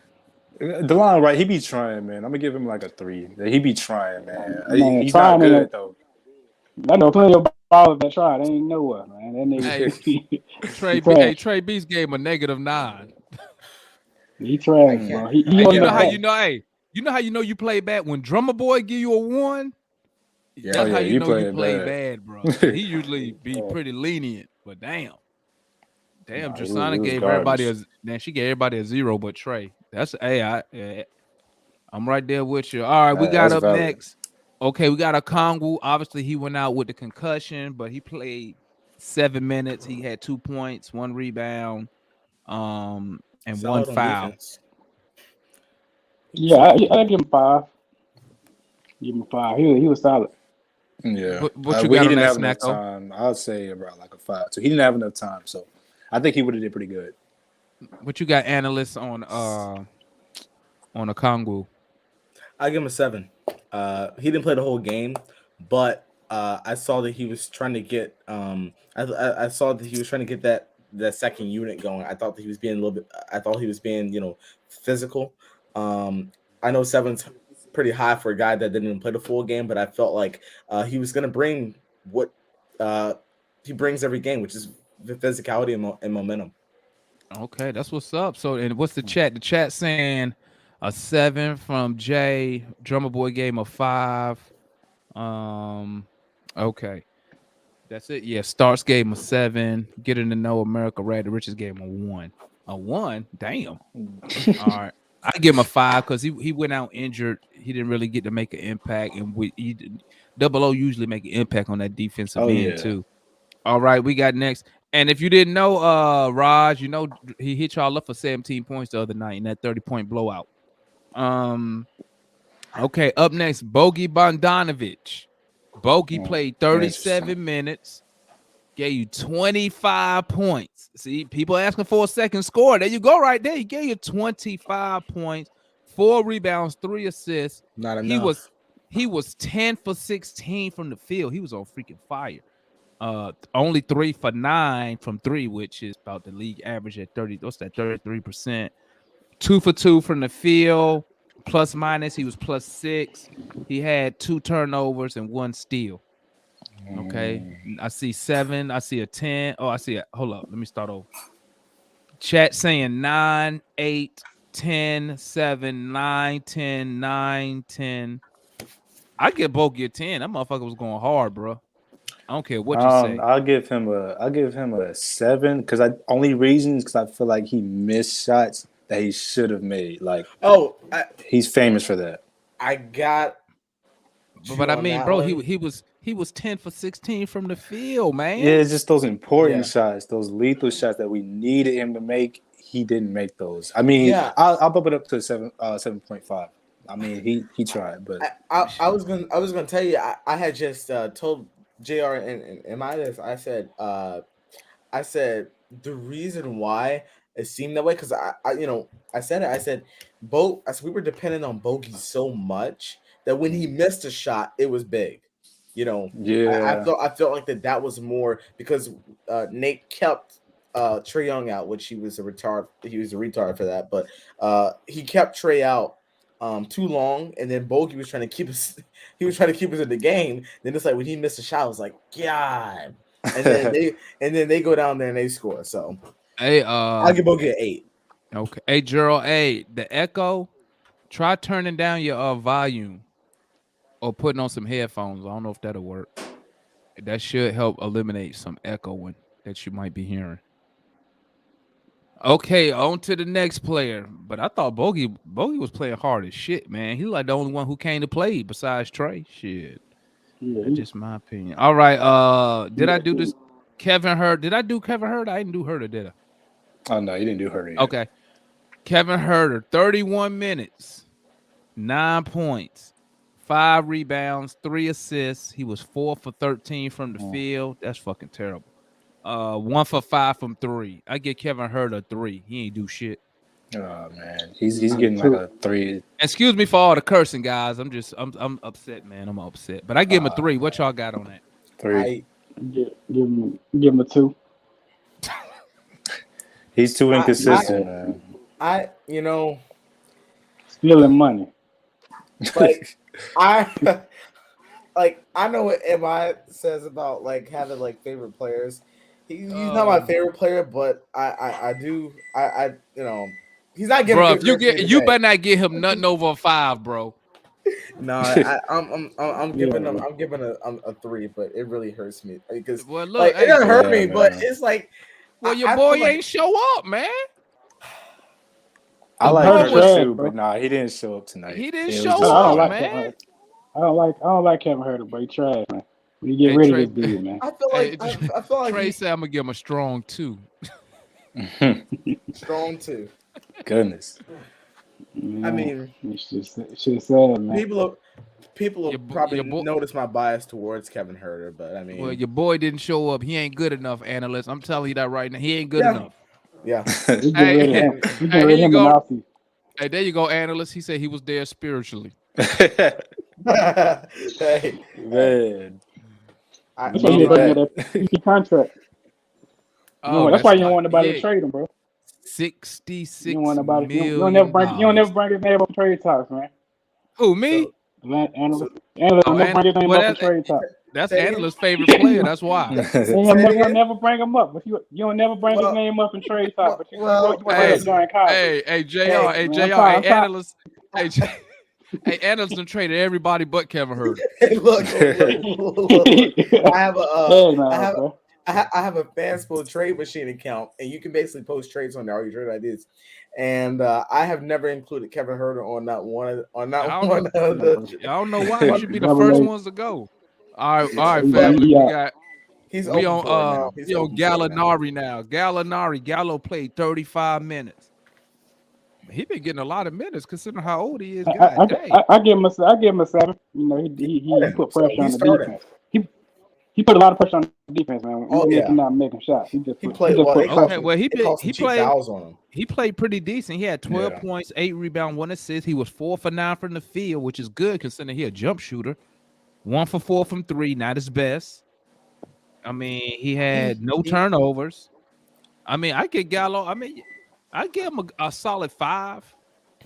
DeLon Wright, he be trying, man. I'm gonna give him like a 3. He be trying, man. He's not good though. I know plenty of ballers that try. They ain't nowhere, man. That nigga. Trey Beast gave him a -9. He tried, bro. You know how you know? Hey, you know how you know you play bad when Drummer Boy give you a 1. That's how you know you play bad, bro. He usually be pretty lenient, but damn, Jasana gave everybody she gave everybody a 0, but Trey. That's I'm right there with you. All right, we got up next. Okay, we got a Kongu. Obviously, he went out with the concussion, but he played 7 minutes. He had 2 points, 1 rebound, and solid 1 foul. Yeah, I give him 5. Give him 5. He was solid. Yeah, what you got he didn't have enough time. I'd say about like a 5. So he didn't have enough time. So I think he would have did pretty good. What you got, analysts on a Kongu? I give him a 7. He didn't play the whole game, but I saw that he was trying to get. I saw that he was trying to get that second unit going. I thought that he was being a little bit. I thought he was being physical. I know 7's pretty high for a guy that didn't even play the full game, but I felt like he was going to bring what he brings every game, which is the physicality and momentum. Okay, that's what's up. So, and what's the chat? The chat saying a 7 from Jay. Drummer Boy gave him a 5. Okay, that's it. Yeah, Starks gave him a 7. Getting to know America Rad, the Richest gave him a 1. A 1? Damn. All right. I give him a 5 because he went out injured. He didn't really get to make an impact, and Double O usually make an impact on that defensive end too. All right, we got next. And if you didn't know, Raj, he hit y'all up for 17 points the other night in that 30-point blowout. Okay, up next, Bogey Bogdanovic. Bogey played 37 minutes. Gave you 25 points. See, people asking for a second score. There you go, right there. He gave you 25 points, 4 rebounds, 3 assists. Not enough. He was 10 for 16 from the field. He was on freaking fire. Only 3 for 9 from 3, which is about the league average at 30. What's that? 33%. 2 for 2 from the field. Plus minus, he was +6. He had 2 turnovers and 1 steal. Okay. I see 7. I see a 10. Oh, I see it. Hold up. Let me start over. Chat saying 9, 8, 10, 7, 9, 10, 9, 10. I get Bogey a 10. That motherfucker was going hard, bro. I don't care what you say. I'll give him a 7 because only reason is because I feel like he missed shots that he should have made. Like, he's famous for that. I got. But I mean, bro, he was 10 for 16 from the field, man. Yeah, it's just those important shots, those lethal shots that we needed him to make. He didn't make those. I mean, I'll bump it up to 7.5. I mean, he tried, but I was gonna tell you. I had just told JR and my this. I said the reason why it seemed that way because I said we were dependent on Bogey so much that when he missed a shot, it was big. Yeah, I felt like that was more because Nate kept Trae Young out, which he was a retard. He was a retard for that, but he kept Trae out too long, and then Bogey was trying to keep us. He was trying to keep us in the game. Then it's like when he missed a shot, I was like, God. And then they go down there and they score. So hey, I'll give Bogey an 8. Okay. Hey, Gerald. Hey, the echo. Try turning down your volume or putting on some headphones. I don't know if that'll work. That should help eliminate some echoing that you might be hearing. Okay, on to the next player. But I thought Bogey was playing hard as shit, man. He's like the only one who came to play besides Trae. Shit. Yeah, That's just my opinion. All right. Did I do this? Kevin Hurt. Did I do Kevin Hurt? I didn't do Hurt, did I? Oh no, you didn't do Hurt. Okay. Kevin Herter, 31 minutes, 9 points, 5 rebounds, 3 assists. He was 4 for 13 from the field. That's fucking terrible. 1 for 5 from 3. I get Kevin Herter a 3. He ain't do shit. Oh man, he's getting like a 3. Excuse me for all the cursing, guys. I'm upset, man. I'm upset. But I give him a 3. What y'all got on that? 3. Give him a 2. He's too inconsistent, man. Stealing money. Like I know what MI says about like having like favorite players. He's not my favorite player, but I do he's not getting. Bro, if you better not get him nothing over a 5, bro. No, I'm giving a 3, but it really hurts me because well, look, it doesn't hurt me, but it's like your boy ain't show up, man. I like Herter too, but nah, he didn't show up tonight. He didn't show up, man. I don't like Kevin Herter, but he trash, man. When you get rid of this dude, man. I feel like Trae said I'm gonna give him a strong 2. Strong 2. Goodness. Yeah, I mean, it's just sad, man. People will probably notice my bias towards Kevin Herter, but I mean, well, your boy didn't show up. He ain't good enough, analyst. I'm telling you that right now. He ain't good enough. Yeah. Hey, there you go. Hey, there you go, analyst. He said he was there spiritually. Hey, man. That's why you got that contract. That's why you don't want nobody to trade him, bro. 66 you don't want nobody, million. You don't never bring his name up in trade talks, man. Who, me? Analyst never bring his name up in trade talks. That's analyst's favorite player. That's why. You'll never bring him up. But you don't never bring his name up in trade talk. But you during college. Hey, JR, analyst. Hey, analyst done traded everybody but Kevin Herter. Hey, look. I have a Fanspo trade machine account, and you can basically post trades on there, all your trade ideas. And I have never included Kevin Herter on not one. I don't know why. You should be the first ones to go. All right, family. We on Gallinari now. Gallo played 35 minutes. He been getting a lot of minutes considering how old he is. I give him a 7. You know, he put pressure on the defense. He put a lot of pressure on the defense, man. He's not making shots. He played pretty decent. He had 12 points, 8 rebounds, 1 assist. He was 4 for 9 from the field, which is good considering he a jump shooter. 1 for 4 from 3, not his best. I mean, he had no turnovers. I mean, I get Gallo. I mean, I give him a solid 5.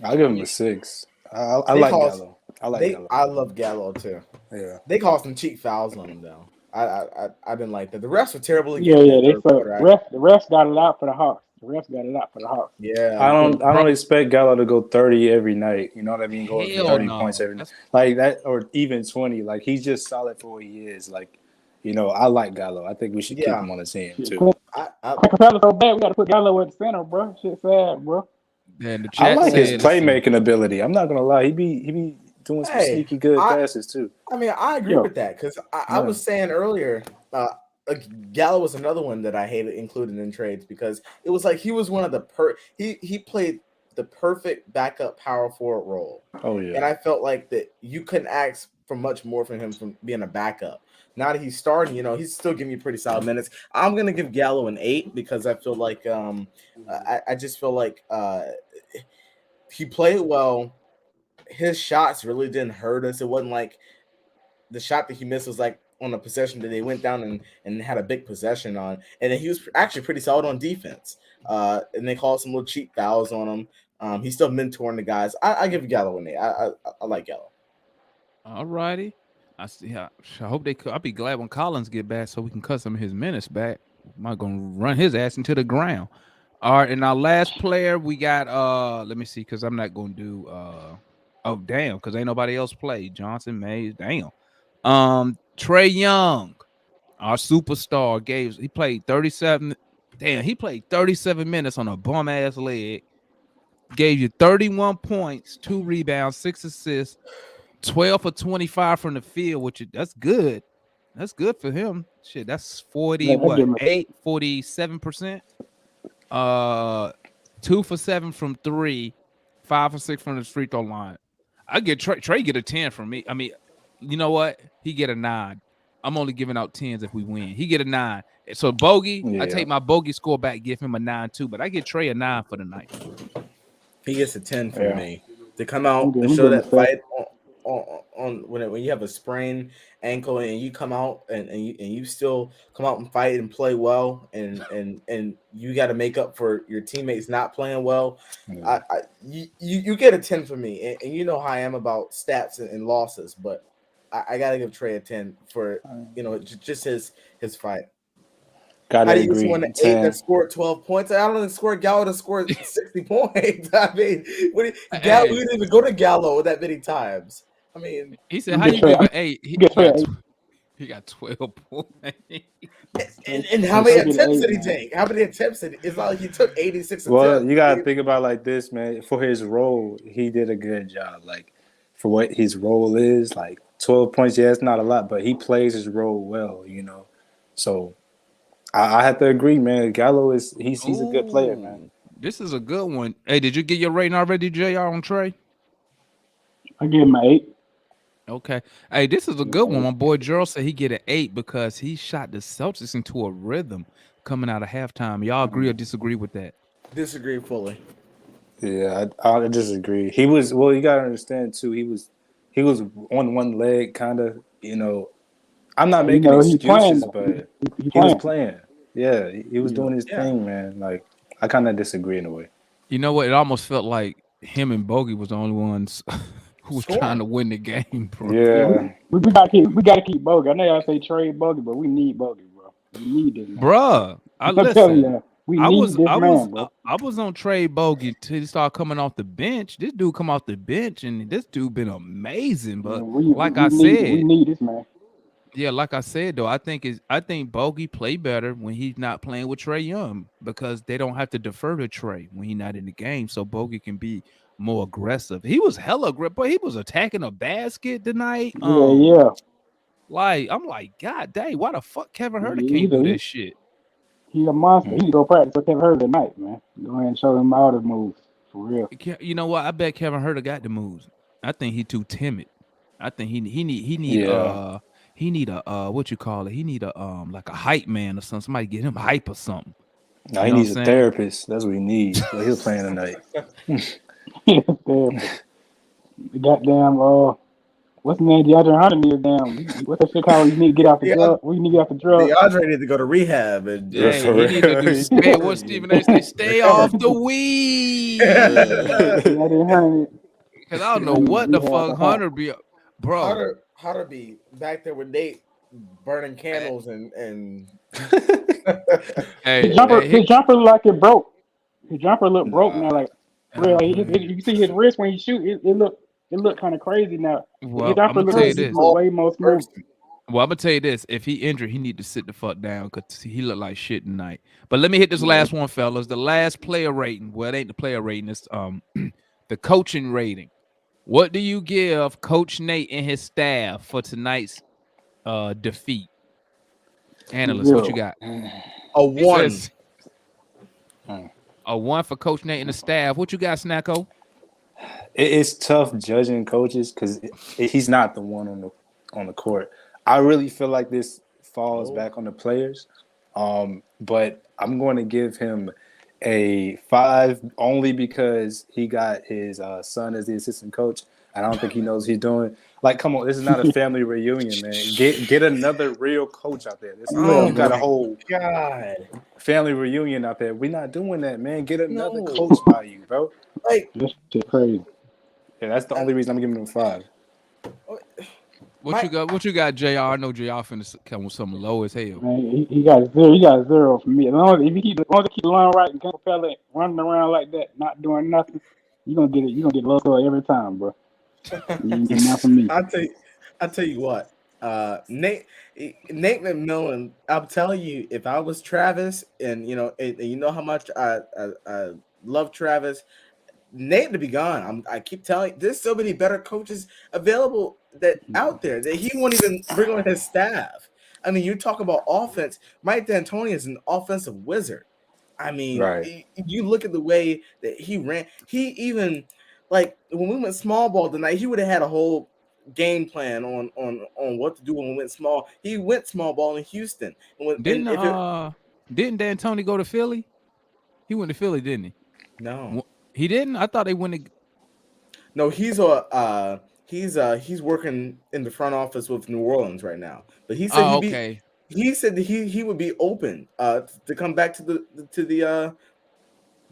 I'll give him Yeah. a 6. I They like cost Gallo. I like Gallo. I love Gallo too. Yeah. They called some cheap fouls on him though. I didn't like that. The refs were terrible Yeah, again in yeah. the They third so quarter. the refs got it out for the Hawks. The refs got it out for the Hawks. Yeah, I don't expect Gallo to go 30 every night. You know what I mean? Go for Hell 30 points no. every night. Like that, or even 20. Like he's just solid for what he is. Like, I like Gallo. I think we should keep yeah. him on the team Shit, too. Capella's so bad, we got to put Gallo at the center, bro. Shit sad, bro. And the I chat like his said playmaking ability. I'm not gonna lie. He be doing some Hey, sneaky good I passes too. I mean I agree Yo. with that because I Yeah. was saying earlier, Gallo was another one that I hated including in trades because it was like he was one of the he played the perfect backup power forward role. Oh And yeah. I felt like that you couldn't ask for much more from him from being a backup. Now that he's starting, he's still giving you pretty solid minutes. I'm gonna give Gallo an 8 because I feel like I just feel like he played well. His shots really didn't hurt us. It wasn't like the shot that he missed was like on a possession that they went down and had a big possession on. And then he was actually pretty solid on defense. And they called some little cheap fouls on him. He's still mentoring the guys. I give Gallo an 8. I like Gallo. All righty. I see. I hope they. I'll be glad when Collins get back so we can cut some of his minutes back. I'm not gonna run his ass into the ground. All right, and our last player we got. Let me see, because I'm not gonna do. Oh damn, because ain't nobody else played. Johnson, Mays, damn. Trey Young, our superstar, he played 37. Damn, he played 37 minutes on a bum ass leg. Gave you 31 points, 2 rebounds, 6 assists. 12 for 25 from the field, that's good. That's good for him. Shit, that's 40, Yeah, I give him 47%. 2 for 7 from 3, 5 for 6 from the free throw line. I get Trey get a 10 from me. I mean, you know what? He get a 9. I'm only giving out 10s if we win. He get a 9. So bogey, I take my bogey score back, give him a 9 too. But I get Trey a 9 for the night. He gets a 10 from me to come out I'm and show giving that him fight on when you have a sprained ankle and you come out and you still come out and fight and play well and you got to make up for your teammates not playing well. Yeah. You get a 10 from me, and you know how I am about stats and losses, but I got to give Trey a 10 for just his fight. Gotta How do you get agree. someone 8 10. that scored 12 points? I don't even score Gallo to score 60 points. I mean, Gallo, we didn't even go to Gallo that many times. I mean, he said, "How you give an 8?" He got 12 points. and how many attempts did he take? How many attempts did it's not like he took 86 Well, attempts. you gotta think about it like this, man. For his role, he did a good job. Like for what his role is, like 12 points, yeah, it's not a lot, but he plays his role well, So I have to agree, man. Gallo he's a good player, man. This is a good one. Hey, did you get your rating already, JR, on Trey? I give him an 8. Okay. Hey, this is a good one. My boy Gerald said he get an 8 because he shot the Celtics into a rhythm coming out of halftime. Y'all agree or disagree with that? Disagree fully. Yeah, I disagree. He was you gotta understand too. He was on one leg, kind of. I'm not making excuses, but he was playing. Yeah, he was doing his thing, man. Like I kind of disagree in a way. You know what? It almost felt like him and Bogey was the only ones who was trying to win the game, bro. Yeah, we gotta keep Bogey. I know y'all say trade Bogey, but we need Bogey, bro. We need this man. Bruh, I'm telling you, we need this man, bro. I was on trade Bogey till he started coming off the bench. This dude come off the bench, and this dude been amazing. But we need this man. Yeah, like I said though, I think Bogey play better when he's not playing with Trey Young because they don't have to defer to Trey when he's not in the game, so Bogey can be more aggressive. He was hella aggressive, but he was attacking a basket tonight. Yeah. Like I'm like, God dang, why the fuck Kevin Herter can't do this shit? He's a monster. He can go practice with Kevin Herter tonight, man. Go ahead and show him all the moves for real. You know what? I bet Kevin Herter got the moves. I think he too timid. I think he need a what you call it? He need a like a hype man or something. Somebody get him hype or something. No, he needs a therapist. That's what he needs. But he was playing tonight. The goddamn What's the name? DeAndre Hunter needs damn. What's that shit called? You need to get off the drug. When you need to get off the drug. DeAndre need to go to rehab and Yeah, Hey, for he need to do real. stay. What Stephen A. say? Stay off the weed. DeAndre Hunter. Cause I don't know I need to what the rehab fuck for Hunter. Hunter be, bro. Hunter be back there with Nate burning candles and Hey, His jumper, hey, his jumper look like it broke. His jumper look broke now. Nah. Like real, like, you can see his wrist when he shoot. It look kind of crazy now. His well, I'm jumper gonna tell you used to this. look way more smooth. Well, I'm gonna tell you this: if he injured, he need to sit the fuck down because he look like shit tonight. But let me hit this last one, fellas. The last player rating. Well, it ain't the player rating. It's the coaching rating. What do you give Coach Nate and his staff for tonight's defeat? Analyst, what you got? a one. Says a one for Coach Nate and the staff. What you got, Snacko? It's tough judging coaches because he's not the one on the court. I really feel like this falls back on the players, but I'm going to give him a 5 only because he got his son as the assistant coach. I don't think he knows what he's doing. Like, come on, this is not a family reunion, man. Get another real coach out there. You got a whole God. family reunion out there. We're not doing that, man. Get another No. coach by you, bro. Like This shit crazy. Yeah, that's the only reason I'm giving him 5. What you got, Jr.? I know Jr. finna come with something low as hell. Man, he got 0. He got 0 for me. As long as if he keep, as long as he keep the line right and Clint Capella running around like that, not doing nothing, you gonna get it. You gonna get low score every time, bro. You ain't get nothing from me. I tell you what, Nate McMillan. I'm telling you, if I was Travis, and you know how much I love Travis, Nate to be gone. I keep telling you, there's so many better coaches available that out there that he won't even bring on his staff. I mean, you talk about offense. Mike D'Antoni is an offensive wizard. I mean, Right. you look at the way that he ran. He even like when we went small ball tonight, he would have had a whole game plan on what to do when we went small. He went small ball in Houston, Didn't D'Antoni go to Philly? He went to Philly, didn't he? no. He didn't. I thought they went to. No, he's working in the front office with New Orleans right now. But he said Okay. he said that he would be open to come back to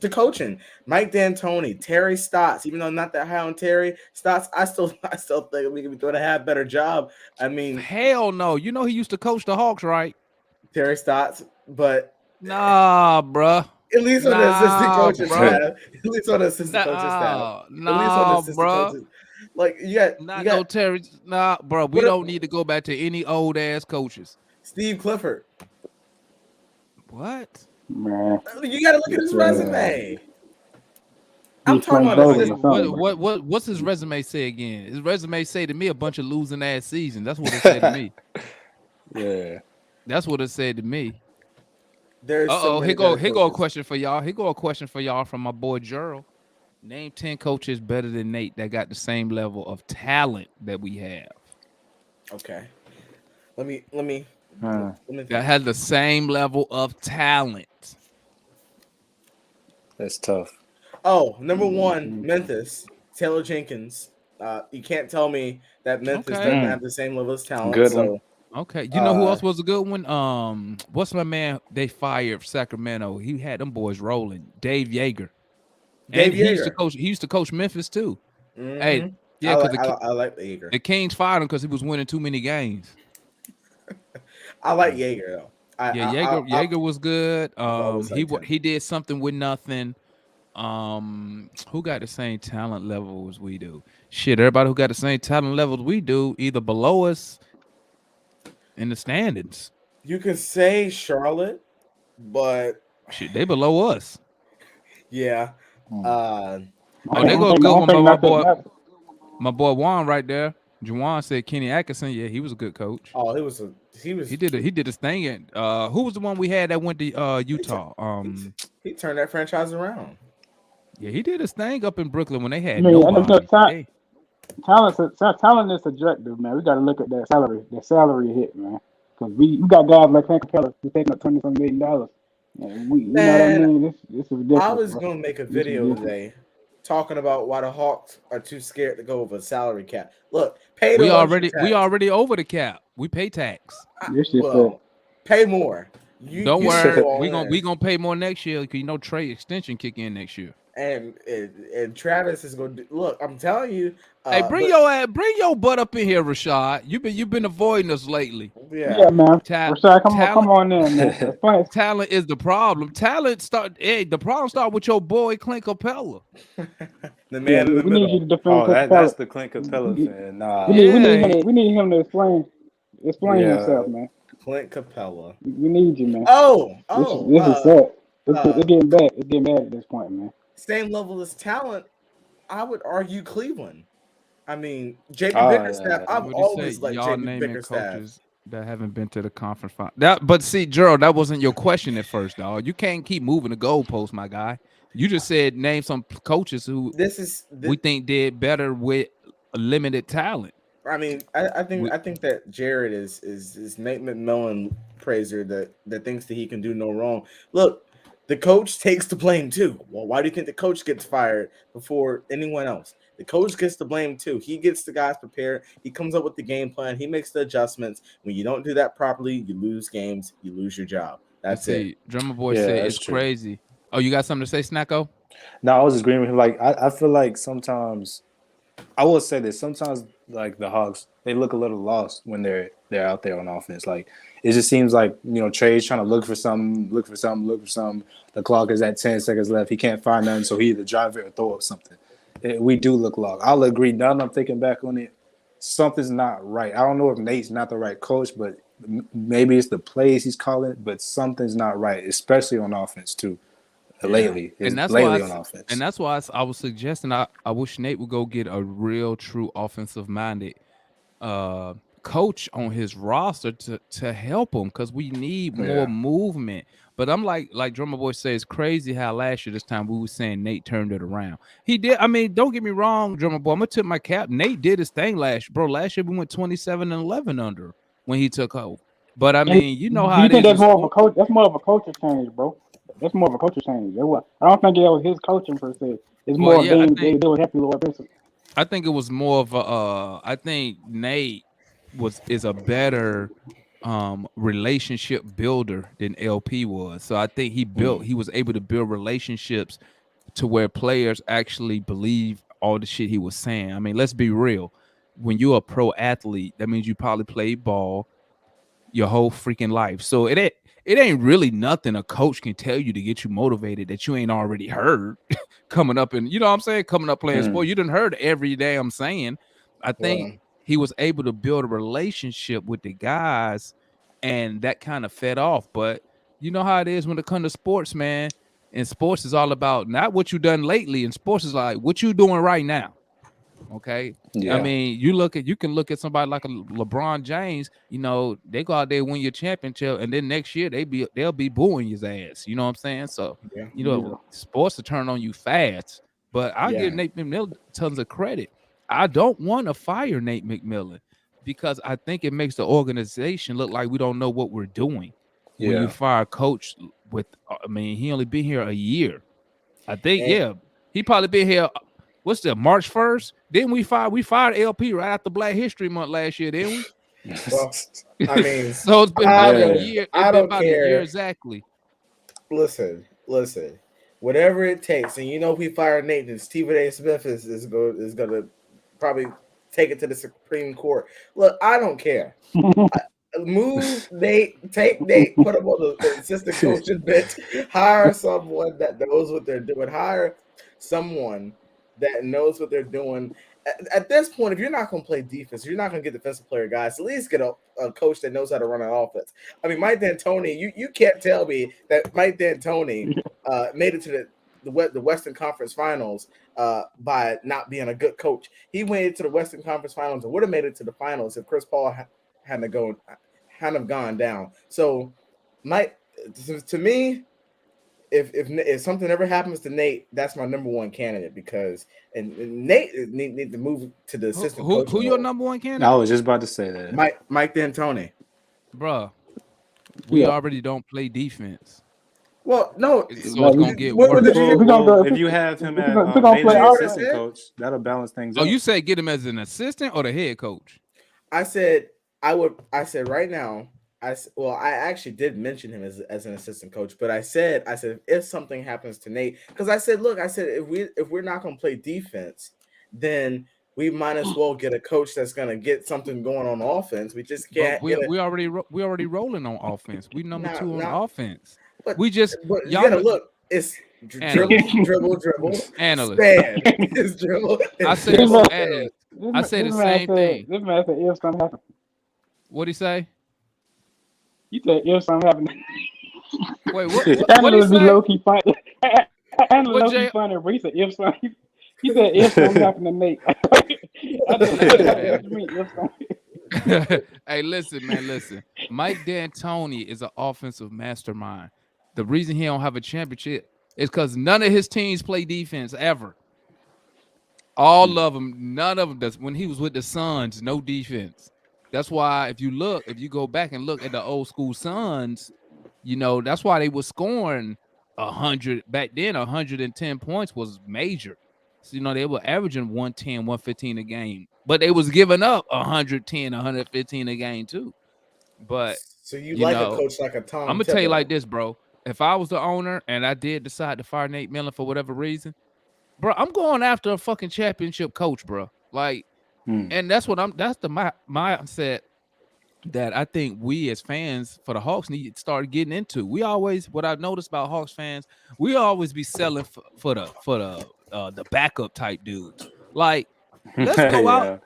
coaching. Mike D'Antoni, Terry Stotts, even though I'm not that high on Terry Stotts, I still think we could have a better job. I mean, Hell no. You know he used to coach the Hawks, right? Terry Stotts, but Nah, bruh. at least on the assistant coaching bro. staff. At least on the assistant coaching staff. At least on the assistant coaches. Like you got no Terry. Nah, bro. We don't need to go back to any old ass coaches. Steve Clifford. What? Man, You got to look at his resume. I'm he's talking Frank about Vogel or assistant. something, bro. What's his resume say again? His resume say to me a bunch of losing ass seasons. That's what it said to me. Yeah. That's what it said to me. There's Here go a question for y'all. Here go a question for y'all from my boy Gerald. Name 10 coaches better than Nate that got the same level of talent that we have. Okay. Let me think. That had the same level of talent. That's tough. Oh, number 1, Memphis, Taylor Jenkins. You can't tell me that Memphis Okay. doesn't have the same level of talent. Good so one. Okay. You know who else was a good one? What's my man they fired Sacramento? He had them boys rolling. Dave Yeager. Dave He used Yeager. to coach Memphis too. Mhm. Hey, yeah, because I like Yeager. the Kings fired him because he was winning too many games. I like Yeager though. Yeager was good. always liked him. He did something with nothing. Who got the same talent level as we do? Shit, everybody who got the same talent level as we do, either below us in the standings. You could say Charlotte, but Shit, they below us. yeah. Oh, they go good one, my boy Juan right there. Juwan said Kenny Atkinson. Yeah, he was a good coach. Oh, he did his thing. Who was the one we had that went to Utah? He turned that franchise around. Yeah, he did his thing up in Brooklyn when they had I know nobody. talent is subjective, man. We got to look at that salary hit, man. Because we got guys like Clint Capella who's taking up $20 million. And you know what I mean? This is ridiculous. I was gonna make a video today talking about why the Hawks are too scared to go over a salary cap. Look, pay the We luxury we tax. already over the cap. We pay tax. This shit fat. Well, pay more. Don't You can worry, go all we in. gonna pay more next year because trade extension kick in next year. And Travis is going to look. I'm telling you. Hey, But bring your butt up in here, Rashad. You've been avoiding us lately. yeah, Yeah, man. Ta- Rashad, come talent, on in, man. Explain. talent is the problem. The problem start with your boy Clint Capella. the Yeah, man in the we need you middle. to defend Oh, Clint that's Capella. the Clint Capella We, fan. we Nah, need we need Yeah, him to we need him to explain yeah, himself, man. Clint Capella. We need you, man. Oh, This is sad. It's uh, getting bad. It's getting bad at this point, man. same level as talent. I would argue Cleveland. I mean, JB oh Bickerstaff. yeah, I've what do you say? always liked Y'all JB naming Bickerstaff. coaches that haven't been to the conference final. But see, Gerald, that wasn't your question at first, dog. You can't keep moving the goalpost, my guy. You just said name some coaches who we think did better with limited talent. I mean, I think that Jared is Nate McMillan praiser that thinks that he can do no wrong. Look, the coach takes the blame too. Well, why do you think the coach gets fired before anyone else? The coach gets the blame too. He gets the guys prepared. He comes up with the game plan. He makes the adjustments. When you don't do that properly, you lose games. You lose your job. That's it. Drummer Boy Yeah, said that's it's true. crazy. Oh, you got something to say, Snacko? No, I was just agreeing with him. Like, I feel like sometimes, I will say this. Sometimes, like the Hawks, they look a little lost when they're out there on offense. Like, it just seems like Trey's trying to look for something. The clock is at 10 seconds left. He can't find nothing, so he either drive it or throw up something. We do look lost. I'll agree. Now that I'm thinking back on it, something's not right. I don't know if Nate's not the right coach, but maybe it's the plays he's calling. But something's not right, especially on offense too. Lately, and that's lately why on offense. And that's why I was suggesting I wish Nate would go get a real, true offensive minded coach on his roster to help him because we need more movement. But I'm like Drummer Boy says, it's crazy how last year this time we were saying Nate turned it around. He did. I mean, don't get me wrong, Drummer Boy. I'm gonna tip my cap. Nate did his thing last year, bro. Last year we went 27-11 under when he took over. But I mean, you know how Do you it think is. that's more of a coach? That's more of a culture change, bro. That's more of a culture change. I don't think that was his coaching per se. It's more yeah, they were happy with what I think it was more of a I think Nate is a better relationship builder than LP was. So I think he was able to build relationships to where players actually believe all the shit he was saying. I mean, let's be real. When you're a pro athlete, that means you probably played ball your whole freaking life. So it ain't really nothing a coach can tell you to get you motivated that you ain't already heard coming up and you know what I'm saying, coming up playing sport. You didn't heard every damn saying. I think he was able to build a relationship with the guys and that kind of fed off. But you know how it is when it comes to sports, man. And sports is all about not what you done lately. And sports is like what you doing right now. Okay. Yeah. I mean, you can look at somebody like a LeBron James, they go out there win your championship, and then next year they'll be booing his ass. You know what I'm saying? So sports will turn on you fast. But I give Nate McMillan tons of credit. I don't want to fire Nate McMillan because I think it makes the organization look like we don't know what we're doing. When you fire a coach he only been here a year. I think, he probably been here. What's that? March 1st? Didn't we fired LP right after Black History Month last year, didn't we? Well, I mean, so it's been about a year. I don't care. A year exactly. Listen. Whatever it takes, and we fired Nate, and Stephen A. Smith is going to probably take it to the Supreme Court. Look, I don't care. Move Nate, take Nate, put him on the assistant coaching bench, hire someone that knows what they're doing, hire someone that knows what they're doing. At this point, if you're not going to play defense, you're not going to get defensive player guys. At least get a coach that knows how to run an offense. I mean, Mike D'Antoni, you can't tell me that Mike D'Antoni made it to the Western Conference Finals by not being a good coach. He went to the Western Conference Finals and would have made it to the finals if Chris Paul hadn't gone down. So, Mike, to me, if something ever happens to Nate, that's my number one candidate because Nate need to move to the assistant coach. Who your number one candidate? I was just about to say that. Mike D'Antoni. Bruh, we already don't play defense. Well, no. So it's gonna get What worse. did you? If we're gonna go, If you have him at if we're gonna play mainly our assistant side? coach, that'll balance things Oh, out. you say get him as an assistant or the head coach? I said I would. I said right now. Well, I actually did mention him as an assistant coach, but I said if something happens to Nate, because I said, look, I said if we're not gonna play defense, then we might as well get a coach that's gonna get something going on offense. We just But can't get a we already rolling on offense. We number not 2 on not. offense. But We just you y'all gotta look. It's dribble, analysts, dribble, analysts. stand. It's dribble. I It's said this this man, to stand. analysts. I say the this man same said, thing. this man said if something happened. What'd he say? He said if something happened. Wait, what he Analysts be say? low key funny. Analysts What low key Jay? funny. But he said if something. He said if something happened to Nate. I said, Hey what man. you mean if something? Hey, listen, man, listen. Mike D'Antoni is an offensive mastermind. The reason he don't have a championship is because none of his teams play defense ever. All of them, none of them does. When he was with the Suns, no defense. That's why if you go back and look at the old school Suns, that's why they were scoring 100 back then. 110 points was major. So they were averaging 110, 115 a game, but they was giving up 110, 115 a game too. But So you you like a know, coach like a I'm Tom gonna tell you like Thibodeau? this, bro. If I was the owner and I did decide to fire Nate Miller for whatever reason, bro, I'm going after a fucking championship coach, bro. Like, and that's the mindset that I think we as fans for the Hawks need to start getting into. What I've noticed about Hawks fans, we always be selling for the backup type dudes. Like, let's go out,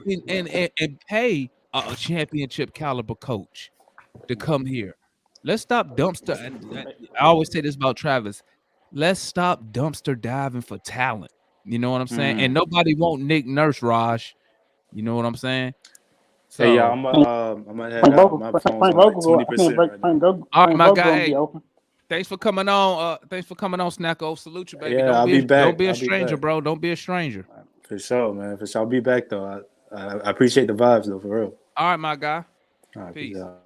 Yeah. and pay a championship caliber coach to come here. Let's stop dumpster. And I always say this about Travis. Let's stop dumpster diving for talent. You know what I'm saying? And nobody want Nick Nurse, Raj. You know what I'm saying? Hey, y'all, So, I'm gonna head Frank out. Vogel, My Frank, phone's Frank on like Vogel, I think 20% right now. all right, Frank my Vogel guy. gonna be Hey, open. thanks for coming on. Thanks for coming on, Snacko. Salute you, baby. Yeah, Don't I'll be be a, back. don't be a I'll be stranger, back. bro. Don't be a stranger. For sure, man. For sure. I'll be back though. I appreciate the vibes though, for real. All right, my guy. All right, Peace. peace out.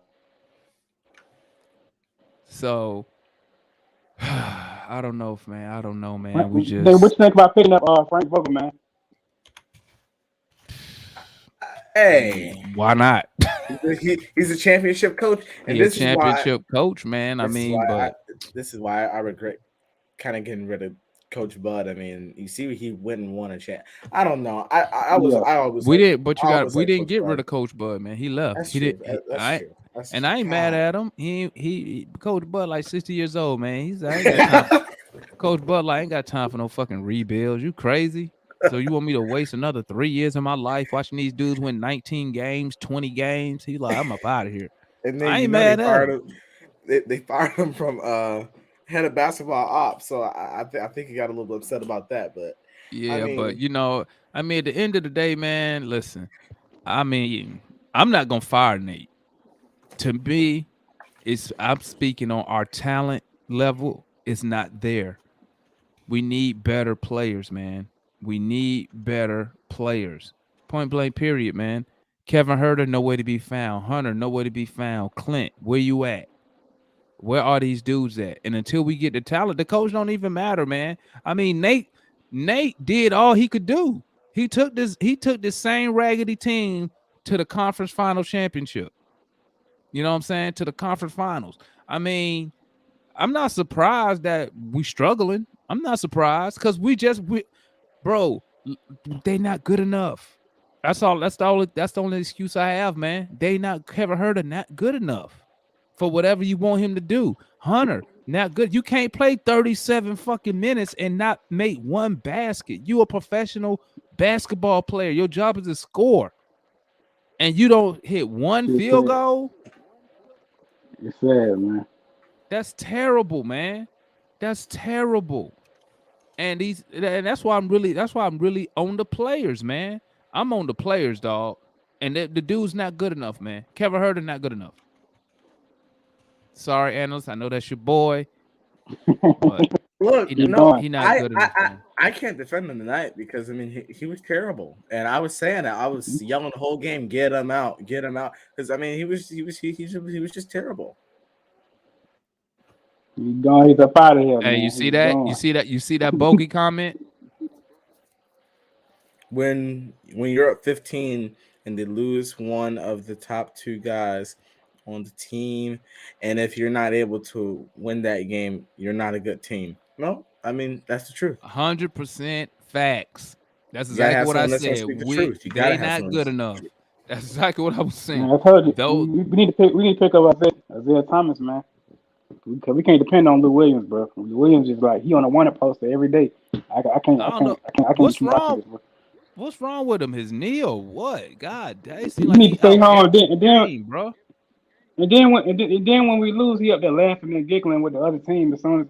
So I don't know, man. I don't know, man. Frank, We what you just think about picking up Frank Vogel, man? Hey, why not? he's a championship coach, and He a championship coach, man. I mean, but this is why I regret kind of getting rid of Coach Bud. I mean, you see, he went and won a champ. I don't know. I Yeah. always we like didn't. But I always we like didn't Coach get rid Bud. of Coach Bud, man. He left. That's He true. did. That's true. That's And true. I ain't mad at him. He Coach Bud like 60 years old, man. I ain't got time. Coach Bud like ain't got time for no fucking rebuilds. You crazy? So you want me to waste another 3 years of my life watching these dudes win 19 games, 20 games? He like, I'm up out of here. And I then ain't they mad at fired him. him. They fired him from head of basketball ops. So I think he got a little upset about that. But Yeah, but mean, at the end of the day, man, listen. I mean, I'm not gonna fire Nate. To me, I'm speaking on our talent level. It's not there. We need better players, man. We need better players. Point blank, period, man. Kevin Herter, nowhere to be found. Hunter, nowhere to be found. Clint, where you at? Where are these dudes at? And until we get the talent, the coach don't even matter, man. I mean, Nate did all he could do. He took this same raggedy team to the conference final championship. You know what I'm saying? To the conference finals. I mean, I'm not surprised that we struggling. I'm not surprised because bro, they not good enough. That's all. That's the only excuse I have, man. They not Kevin Herter not good enough for whatever you want him to do. Hunter, not good. You can't play 37 fucking minutes and not make one basket. You a professional basketball player. Your job is to score. And you don't hit one It's field sad. goal. It's sad, man. That's terrible, man. That's terrible. And that's why I'm really on the players, man. I'm on the players, dog. And the dude's not good enough, man. Kevin Herter not good enough. Sorry, analyst. I know that's your boy, but look, he He not, done. he not good enough, man. I can't defend him tonight because I mean he was terrible, and I was saying that I was yelling the whole game, get him out, because I mean he was just terrible. He's gone. He's up out of here, Hey, man. you see He's that? gone. You see that bogey comment? When you're up 15 and they lose one of the top two guys on the team, and if you're not able to win that game, you're not a good team. No, I mean that's the truth. 100% facts. That's You gotta exactly have what I someone that's gonna said. speak the truth. You gotta They have not someone good that's enough. That's exactly what I was saying. Man, I told you, Though we need to pick. We need to pick up Isaiah Thomas, man. Because we can't depend on Lou Williams, bro. Lou Williams is like he on a wanted poster every day. I can't. I I don't know can't. I can't. I can't what's keep watching wrong. this, bro. What's wrong with him? His knee or what? God, it He seems like need to he stay out home. every And then game, bro. and then when we lose, he up there laughing and giggling with the other team as soon as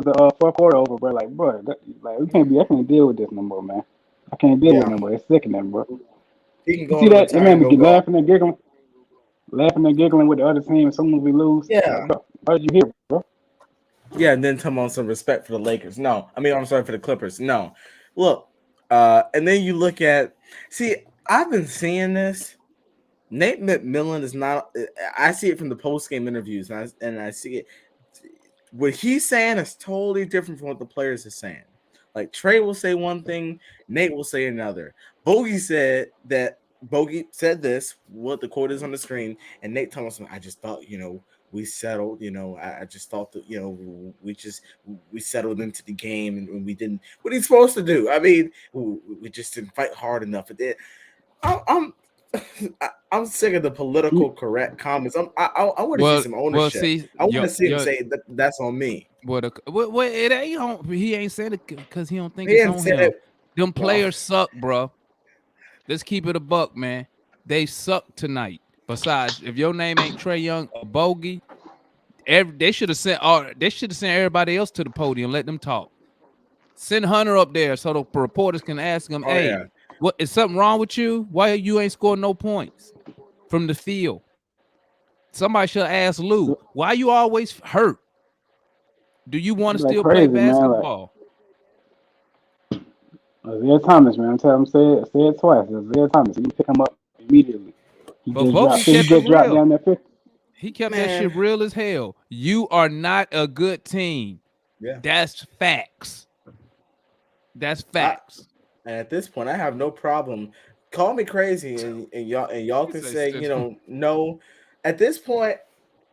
the fourth quarter over, bro. Like, bro, like we can't be. I can't deal with this no more, man. I can't deal with it Yeah, no more. It's sickening, bro. he can You go see on and that? That retire man and be go golf. laughing and giggling with the other team as soon as we lose. Yeah, Like, bro, why did you hear, bro? yeah, and then come on some respect for the Lakers. No, I mean I'm sorry for the Clippers. No, look, and then you look at see. I've been seeing this. Nate McMillan is not. I see it from the post game interviews, and I see it. What he's saying is totally different from what the players are saying. Like Trey will say one thing, Nate will say another. Bogey said that Bogey said this, what the quote is on the screen, and Nate told us, I just thought, we settled, I just thought that, we settled into the game and we didn't what he's supposed to do. I mean, we just didn't fight hard enough. I'm I'm sick of the political correct comments. I want to see some Well, ownership. see, I want to see him say that that's on me. it ain't on. He ain't saying it because he don't think He it's didn't on say him. that. Them Well, players suck, bro. Let's keep it a buck, man. They suck tonight. Besides, if your name ain't Trey Young or Bogey, they should have sent everybody else to the podium. Let them talk. Send Hunter up there so the reporters can ask him, oh "Hey, yeah, what is something wrong with you? Why you ain't scoring no points from the field?" Somebody should ask Lou, "Why you always hurt? Do you want to Like still play crazy, man. Like basketball?" Isaiah Thomas, man. Tell him say it twice. Isaiah Thomas. You can pick him up immediately. He But just dropped. Bogey He kept it just dropped real. down that 50. He kept that shit man, real as hell. You are not a good team. yeah. That's facts. That's I, facts. and at this point, I have no problem. Call me crazy, and y'all He can say, say no. At this point,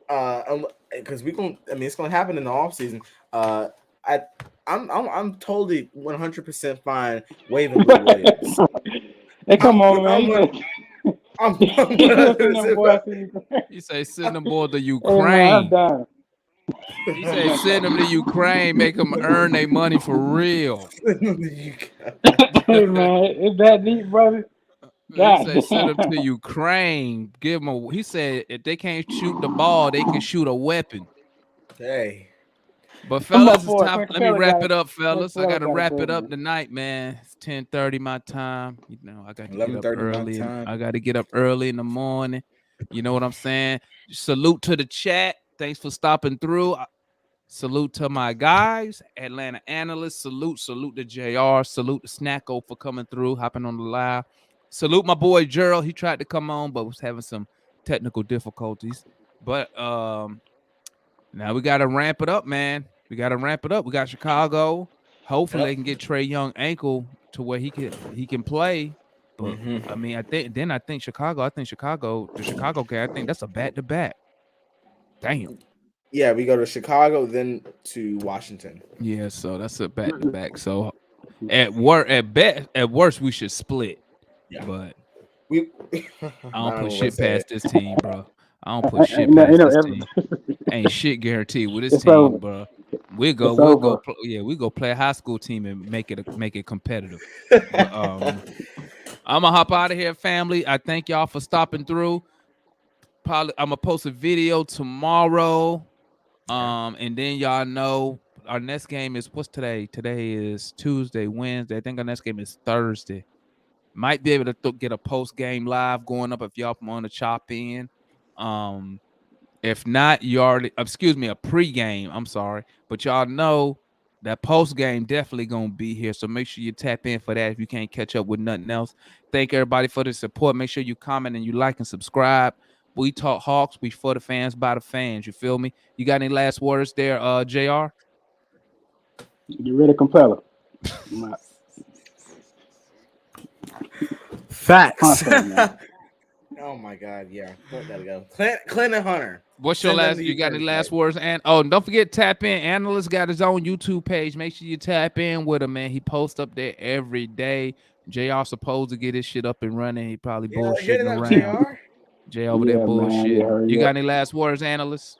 because we going I mean, it's gonna happen in the off season. I I'm totally 100% fine waving Lou Williams. Hey, I'm come on, man. I'm He one- said, I'm he said, send them 100% boys fine. to Ukraine. he say, send them boy to Hey, man, I'm Ukraine. down. He say, send them to Ukraine, make them earn their money for real. Hey, man, it's that deep, brother. He God said, send them to damn. Ukraine. Give them a. He said, if they can't shoot the ball, they can shoot a weapon. Hey, But Come fellas, on, it's boy. time. Clint Let me Capella wrap got it it. up, Clint fellas. I Capella gotta got it wrap for it you, up man. tonight, man. It's 10:30 my time. I got to get up 11:30 my early, and time. I got to get up early in the morning. You know what I'm saying? Salute to the chat. Thanks for stopping through. Salute to my guys, Atlanta analysts. Salute to JR. Salute to Snacko for coming through, hopping on the live. Salute my boy Gerald. He tried to come on, but was having some technical difficulties. But now we got to ramp it up, man. We got to ramp it up. We got Chicago. Hopefully Yep. they can get Trey Young ankle to where he can play. But Mm-hmm. I mean, I think Chicago. The Chicago game. I think that's a back to back. Damn. Yeah, we go to Chicago, then to Washington. Yeah, so that's a back to back. So at worst, we should split. Yeah, But we. I don't I put don't want to shit say it. past this team, bro. I don't put shit You know, past this every, team. Ain't shit guaranteed with this it's team, over. bro. It's over. We go play a high school team and make it competitive. But I'm gonna hop out of here, family. I thank y'all for stopping through. Probably I'm gonna post a video tomorrow. And then y'all know our next game is what's today? Today is Tuesday, Wednesday. I think our next game is Thursday. Might be able to get a post game live going up if y'all want to chop in. If not, you already a pregame. I'm sorry, but y'all know that post game definitely gonna be here. So make sure you tap in for that if you can't catch up with nothing else. Thank everybody for the support. Make sure you comment and you like and subscribe. We talk Hawks. We for the fans, by the fans. You feel me? You got any last words there, Jr.? Get rid of Capella. Facts. Contact, man. Oh my God, yeah. Clint gotta go. Clint and Hunter. What's your Send them last? to You you got any last Thursday. words? And oh, don't forget tap in. Analyst got his own YouTube page. Make sure you tap in with him, man. He posts up there every day. JR supposed to get his shit up and running. He probably Yeah, get it bullshitting up, around. Jr. Jay over there Yeah, man. Yeah, bullshitting. hurry You up. got any last words, analyst?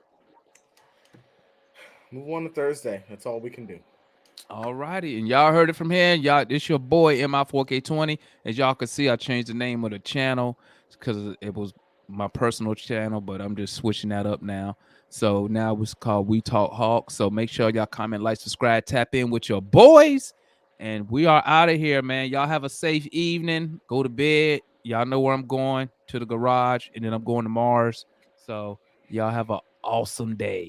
Move on to Thursday. That's all we can do. All righty. And y'all heard it from here. Y'all, it's your boy MI4K20. As y'all can see, I changed the name of the channel because it was my personal channel, but I'm just switching that up now. So now it's called We Talk Hawks. So make sure y'all comment, like, subscribe, tap in with your boys. And we are out of here, man. Y'all have a safe evening. Go to bed. Y'all know where I'm going, to the garage, and then I'm going to Mars. So y'all have an awesome day.